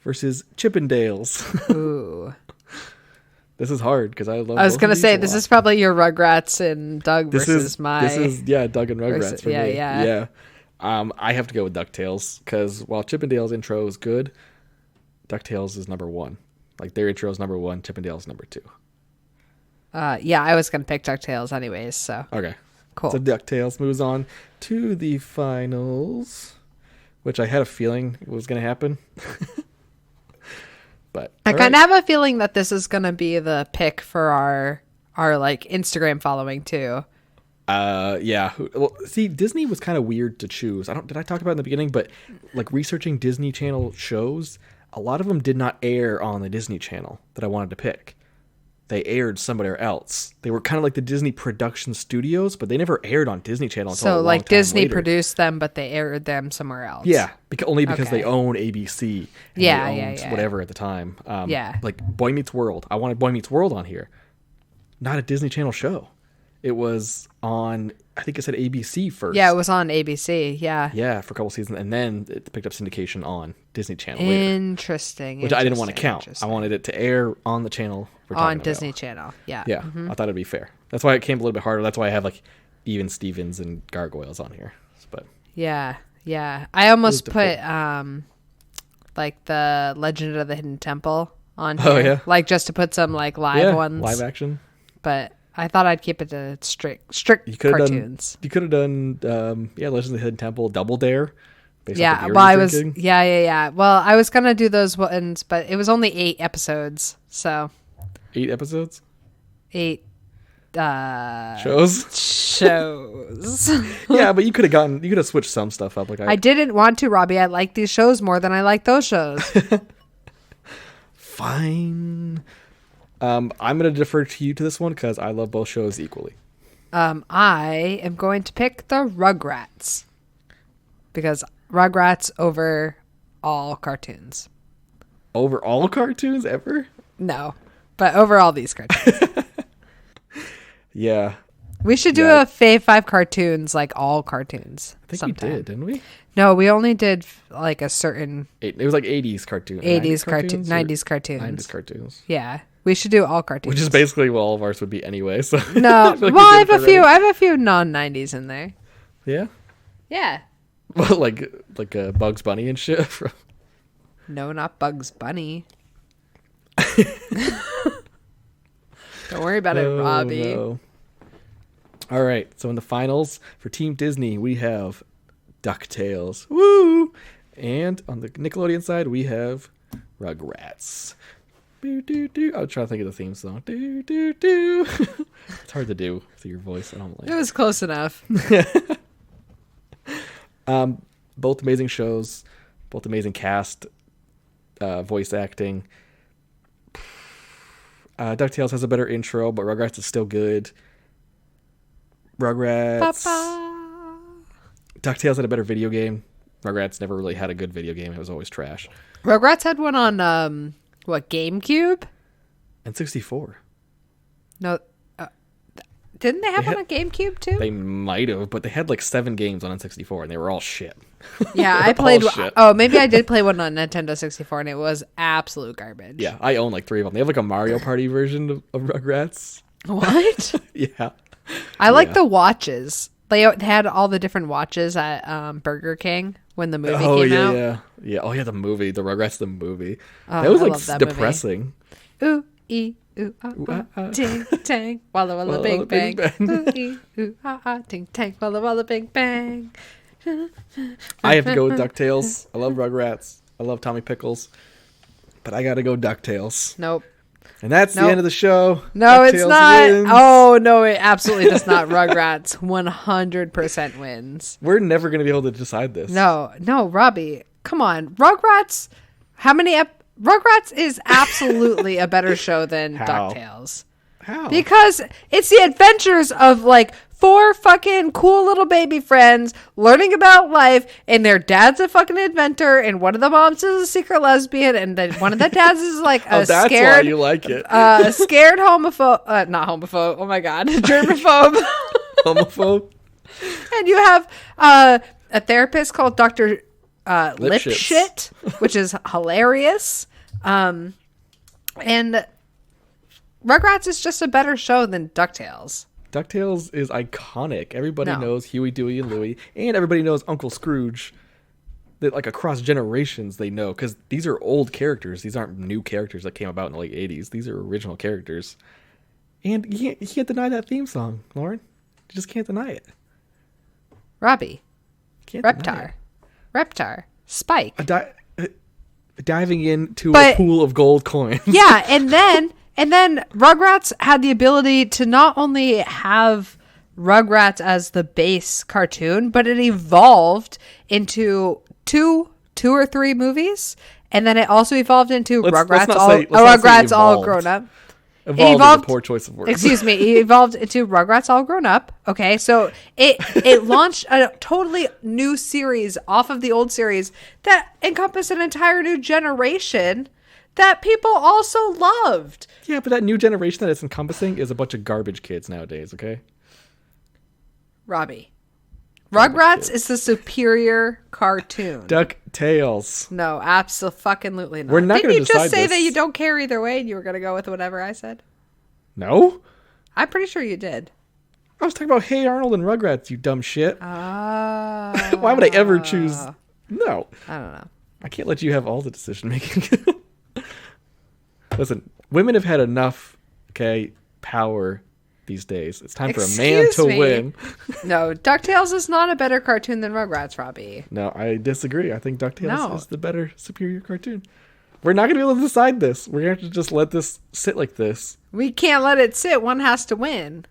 Speaker 1: versus Chippendales.
Speaker 3: Ooh.
Speaker 1: This is hard because I love.
Speaker 3: I was gonna say this is probably your Rugrats and Doug versus my.
Speaker 1: This is Doug and Rugrats for me.
Speaker 3: Yeah.
Speaker 1: I have to go with DuckTales because while Chippendales intro is good, DuckTales is number one. Like their intro is number one, Chippendales number two.
Speaker 3: Yeah, I was gonna pick DuckTales anyways. So
Speaker 1: okay,
Speaker 3: cool.
Speaker 1: So DuckTales moves on to the finals, which I had a feeling was gonna happen. But
Speaker 3: I kind of have a feeling that this is gonna be the pick for our like Instagram following too.
Speaker 1: Yeah. Well, see, Disney was kind of weird to choose. Did I talk about it in the beginning? But like researching Disney Channel shows, a lot of them did not air on the Disney Channel that I wanted to pick. they aired somewhere else. They were kind of like the Disney production studios, but they never aired on Disney Channel until a
Speaker 3: So
Speaker 1: long
Speaker 3: like
Speaker 1: time
Speaker 3: Disney
Speaker 1: later.
Speaker 3: produced them, but they aired them somewhere else.
Speaker 1: Yeah, because they
Speaker 3: Okay.
Speaker 1: own ABC. And
Speaker 3: Yeah,
Speaker 1: they
Speaker 3: yeah,
Speaker 1: owned
Speaker 3: yeah.
Speaker 1: whatever at the time.
Speaker 3: Yeah.
Speaker 1: Like Boy Meets World. I wanted Boy Meets World on here. Not a Disney Channel show. It was on, I think it said ABC first.
Speaker 3: Yeah, it was on ABC. Yeah.
Speaker 1: Yeah, for a couple seasons, and then it picked up syndication on Disney Channel later,
Speaker 3: Interesting.
Speaker 1: which I didn't want to count. I
Speaker 3: interesting.
Speaker 1: wanted it to air on the channel we're talking
Speaker 3: On
Speaker 1: about.
Speaker 3: Disney Channel. Yeah.
Speaker 1: Yeah, I thought it'd be fair. That's why it came a little bit harder. That's why I have like Even Stevens and Gargoyles on here. But
Speaker 3: Yeah. Yeah. I almost
Speaker 1: It was
Speaker 3: put like the Legend of the Hidden Temple on here.
Speaker 1: Oh, yeah?
Speaker 3: Like just to put some like live ones.
Speaker 1: live action.
Speaker 3: But I thought I'd keep it to strict
Speaker 1: You could have
Speaker 3: cartoons.
Speaker 1: done. You could have done. Legends of the Hidden Temple, Double Dare. Based off
Speaker 3: Yeah,
Speaker 1: the beer
Speaker 3: well, I
Speaker 1: you're
Speaker 3: was,
Speaker 1: drinking.
Speaker 3: yeah. Well, I was gonna do those ones, but it was only 8 episodes, so
Speaker 1: 8 episodes
Speaker 3: 8
Speaker 1: shows.
Speaker 3: shows.
Speaker 1: Yeah, but you could have switched some stuff up. Like
Speaker 3: I didn't want to, Robbie. I like these shows more than I like those shows.
Speaker 1: Fine. I'm gonna defer to you to this one because I love both shows equally.
Speaker 3: I am going to pick the Rugrats because Rugrats over all cartoons.
Speaker 1: Over all cartoons ever?
Speaker 3: No, but over all these cartoons.
Speaker 1: Yeah,
Speaker 3: We should do
Speaker 1: Yeah.
Speaker 3: a Fave 5 cartoons, like all cartoons.
Speaker 1: I think
Speaker 3: sometime.
Speaker 1: we did, didn't we?
Speaker 3: No, we only did like a certain
Speaker 1: It was like 80s cartoon,
Speaker 3: 80s cartoon,
Speaker 1: cartoons,
Speaker 3: 90s cartoons.
Speaker 1: 90s cartoons,
Speaker 3: Yeah, we should do all cartoons.
Speaker 1: which is basically what all of ours would be anyway. So
Speaker 3: No,
Speaker 1: feel like
Speaker 3: well,
Speaker 1: we
Speaker 3: I
Speaker 1: did
Speaker 3: have
Speaker 1: it
Speaker 3: a few.
Speaker 1: already.
Speaker 3: I have a few non-90s in there.
Speaker 1: Yeah,
Speaker 3: Yeah.
Speaker 1: well, like Bugs Bunny and shit.
Speaker 3: No, not Bugs Bunny. Don't worry about it, Robbie.
Speaker 1: No. All right, so in the finals for Team Disney, we have DuckTales. Woo! And on the Nickelodeon side, we have Rugrats. Do, do, do. I'll try to think of the theme song. Do, do, do. It's hard to do through your voice. I don't like
Speaker 3: It was close enough.
Speaker 1: both amazing shows, both amazing cast, voice acting. DuckTales has a better intro, but Rugrats is still good. Rugrats.
Speaker 3: Papa.
Speaker 1: DuckTales had a better video game. Rugrats never really had a good video game. It was always trash.
Speaker 3: Rugrats had one on GameCube?
Speaker 1: And 64.
Speaker 3: No, didn't they have
Speaker 1: They
Speaker 3: one on GameCube too?
Speaker 1: They might have, but they had like 7 games on N64, and they were all shit.
Speaker 3: Yeah, I
Speaker 1: All
Speaker 3: played.
Speaker 1: shit.
Speaker 3: Oh, maybe I did play one on Nintendo 64, and it was absolute garbage.
Speaker 1: Yeah, I own like 3 of them. They have like a Mario Party version of Rugrats.
Speaker 3: What?
Speaker 1: Yeah.
Speaker 3: I like
Speaker 1: Yeah.
Speaker 3: the watches. They had all the different watches at Burger King when the movie
Speaker 1: Oh,
Speaker 3: came
Speaker 1: yeah,
Speaker 3: out.
Speaker 1: yeah. Yeah, oh yeah, the movie, the Rugrats the movie.
Speaker 3: Oh,
Speaker 1: that was
Speaker 3: I
Speaker 1: like
Speaker 3: love that movie.
Speaker 1: depressing.
Speaker 3: Ooh, ee, ooh, ah,
Speaker 1: Ooh,
Speaker 3: ah,
Speaker 1: ah, ah.
Speaker 3: ting, tang, walla, walla,
Speaker 1: Walla,
Speaker 3: bing,
Speaker 1: walla,
Speaker 3: bang.
Speaker 1: bing, bang.
Speaker 3: Ooh, ee, ooh, ah, ah, ting, tang, walla, walla, bing, bang.
Speaker 1: I have to go with DuckTales. I love Rugrats. I love Tommy Pickles. But I gotta go DuckTales.
Speaker 3: Nope.
Speaker 1: And that's the
Speaker 3: Nope.
Speaker 1: end of the show.
Speaker 3: No, it's
Speaker 1: DuckTales
Speaker 3: not.
Speaker 1: wins.
Speaker 3: Oh, no, it absolutely does not. Rugrats 100% wins.
Speaker 1: We're never gonna be able to decide this.
Speaker 3: No, Robbie. Come on. Rugrats, how many Rugrats is absolutely a better show than
Speaker 1: How?
Speaker 3: DuckTales.
Speaker 1: How?
Speaker 3: Because it's the adventures of like 4 fucking cool little baby friends learning about life, and their dad's a fucking inventor, and one of the moms is a secret lesbian, and then one of the dads is like a
Speaker 1: Oh, that's
Speaker 3: scared
Speaker 1: why you like it.
Speaker 3: scared homophobe, not homophobe, oh my god, germaphobe.
Speaker 1: Homophobe.
Speaker 3: And you have a therapist called Dr. Lipshit, which is hilarious. And Rugrats is just a better show than DuckTales.
Speaker 1: DuckTales is iconic. Everybody
Speaker 3: No.
Speaker 1: knows Huey, Dewey, and Louie, and everybody knows Uncle Scrooge. That like across generations they know, because these are old characters. These aren't new characters that came about in the late 80s. These are original characters. And you can't deny that theme song, Lauren. You just can't deny it.
Speaker 3: Robbie,
Speaker 1: Can't deny
Speaker 3: Reptar,
Speaker 1: it.
Speaker 3: Reptar, Spike.
Speaker 1: Diving into a
Speaker 3: But-
Speaker 1: pool of gold coins.
Speaker 3: Yeah, and then Rugrats had the ability to not only have Rugrats as the base cartoon, but it evolved into two or three movies, and then it also evolved into
Speaker 1: Let's
Speaker 3: Rugrats
Speaker 1: not
Speaker 3: all
Speaker 1: say- let's not say
Speaker 3: Rugrats all
Speaker 1: evolved.
Speaker 3: grown up.
Speaker 1: Evolved is a poor choice of words.
Speaker 3: Excuse me. It evolved into Rugrats All Grown Up. Okay, so it launched a totally new series off of the old series that encompassed an entire new generation that people also loved.
Speaker 1: Yeah, but that new generation that it's encompassing is a bunch of garbage kids nowadays, okay?
Speaker 3: Robbie. Rugrats is the superior cartoon.
Speaker 1: DuckTales.
Speaker 3: No, absolutely not.
Speaker 1: We're not going to decide this.
Speaker 3: Didn't you just say that you don't care either way and you were going to go with whatever I said?
Speaker 1: No?
Speaker 3: I'm pretty sure you did.
Speaker 1: I was talking about Hey Arnold and Rugrats, you dumb shit. Why would I ever choose? No.
Speaker 3: I don't know.
Speaker 1: I can't let you have all the decision making. Listen, women have had enough, okay, power these days. It's time for a man to win.
Speaker 3: No, DuckTales is not a better cartoon than Rugrats, Robbie.
Speaker 1: No, I disagree. I think DuckTales is the better, superior cartoon. We're not going to be able to decide this. We're going to have to just let this sit like this.
Speaker 3: We can't let it sit. One has to win.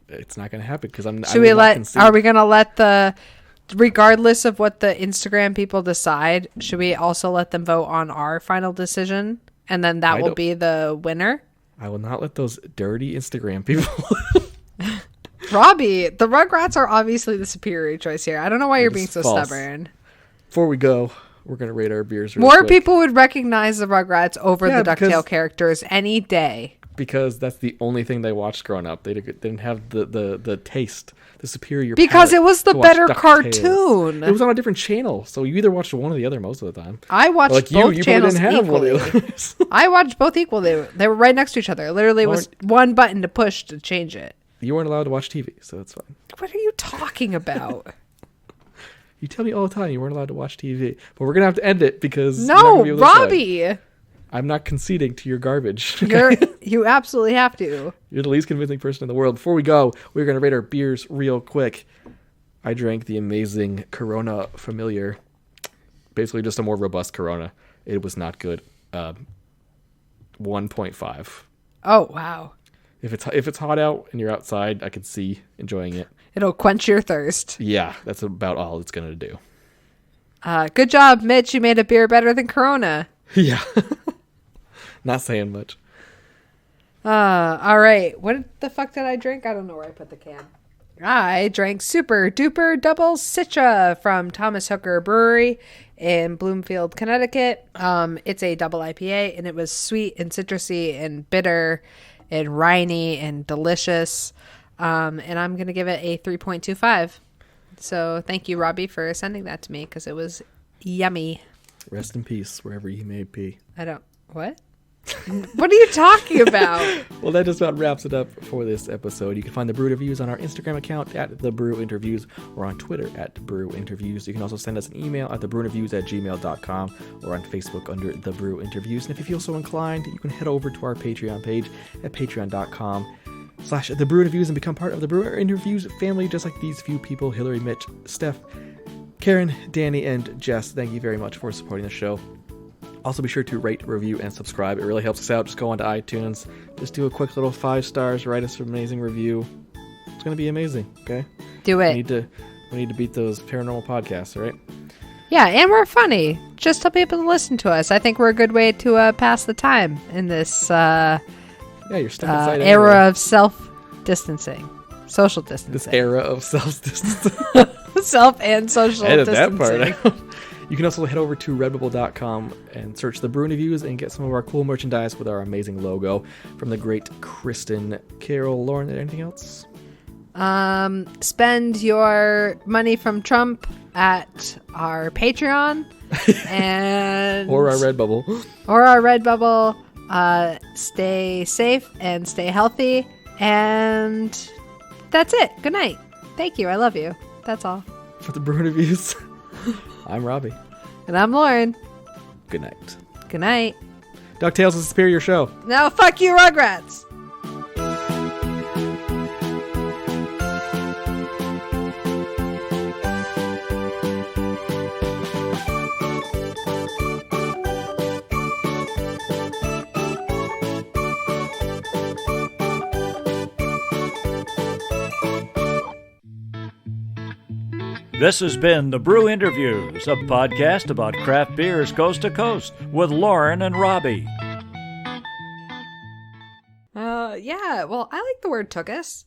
Speaker 1: It's not going to happen because
Speaker 3: Are we going to let regardless of what the Instagram people decide, should we also let them vote on our final decision? And then that will be the winner?
Speaker 1: I will not let those dirty Instagram people.
Speaker 3: Robbie, the Rugrats are obviously the superior choice here. I don't know why you're being so stubborn.
Speaker 1: Before we go, we're going to rate our beers real
Speaker 3: More
Speaker 1: quick.
Speaker 3: people would recognize the Rugrats over the DuckTale characters any day.
Speaker 1: Because that's the only thing they watched growing up. They didn't have the taste, the superior
Speaker 3: because it was the better
Speaker 1: DuckTales.
Speaker 3: Cartoon.
Speaker 1: It was on a different channel, so you either watched one or the other most of the time.
Speaker 3: I watched both channels equally.
Speaker 1: One
Speaker 3: I watched both equally. They were right next to each other. Literally, was one button to push to change it.
Speaker 1: You weren't allowed to watch TV, so that's fine.
Speaker 3: What are you talking about?
Speaker 1: You tell me all the time you weren't allowed to watch TV, but we're gonna have to end it because
Speaker 3: no, Robbie.
Speaker 1: I'm not conceding to your garbage.
Speaker 3: You absolutely have to.
Speaker 1: You're the least convincing person in the world. Before we go, we're going to rate our beers real quick. I drank the amazing Corona Familiar. Basically just a more robust Corona. It was not good. 1.5.
Speaker 3: Oh, wow.
Speaker 1: If it's hot out and you're outside, I could see enjoying it.
Speaker 3: It'll quench your thirst.
Speaker 1: Yeah, that's about all it's going to do.
Speaker 3: Good job, Mitch. You made a beer better than Corona.
Speaker 1: Yeah. Not saying much.
Speaker 3: All right. What the fuck did I drink? I don't know where I put the can. I drank Super Duper Double Citra from Thomas Hooker Brewery in Bloomfield, Connecticut. It's a double IPA, and it was sweet and citrusy and bitter and winey and delicious. And I'm going to give it a 3.25. So thank you, Robbie, for sending that to me because it was yummy.
Speaker 1: Rest in peace, wherever you may be.
Speaker 3: What? What are you talking about?
Speaker 1: Well, that just about wraps it up for this episode. You can find the Brew Interviews on our Instagram account at The Brew Interviews or on Twitter at Brew Interviews. You can also send us an email at thebrewinterviews@gmail.com or on Facebook under The Brew Interviews. And if you feel so inclined, you can head over to our Patreon page at patreon.com/The Brew Interviews and become part of the Brew Interviews family, just like these few people: Hillary, Mitch, Steph, Karen, Danny, and Jess. Thank you very much for supporting the show. Also, be sure to rate, review, and subscribe. It really helps us out. Just go onto iTunes. Just do a quick little 5 stars. Write us an amazing review. It's going to be amazing, okay?
Speaker 3: Do it.
Speaker 1: We need to beat those paranormal podcasts, right?
Speaker 3: Yeah, and we're funny. Just tell people to listen to us. I think we're a good way to pass the time in this
Speaker 1: you're stuck inside
Speaker 3: era of self-distancing. Social distancing.
Speaker 1: This era of self-distancing.
Speaker 3: Self and social
Speaker 1: Edit
Speaker 3: distancing.
Speaker 1: that part out. You can also head over to redbubble.com and search the Brew Reviews and get some of our cool merchandise with our amazing logo from the great Kristen Carol. Lauren, anything else?
Speaker 3: Spend your money from Trump at our Patreon and
Speaker 1: or our Redbubble.
Speaker 3: Stay safe and stay healthy. And that's it. Good night. Thank you. I love you. That's all.
Speaker 1: For the Brew Reviews, I'm Robbie.
Speaker 3: And I'm Lauren.
Speaker 1: Good night.
Speaker 3: Good night.
Speaker 1: DuckTales is a superior show.
Speaker 3: No, fuck you, Rugrats.
Speaker 2: This has been The Brew Interviews, a podcast about craft beers coast to coast with Lauren and Robbie.
Speaker 3: Yeah, well, I like the word took us.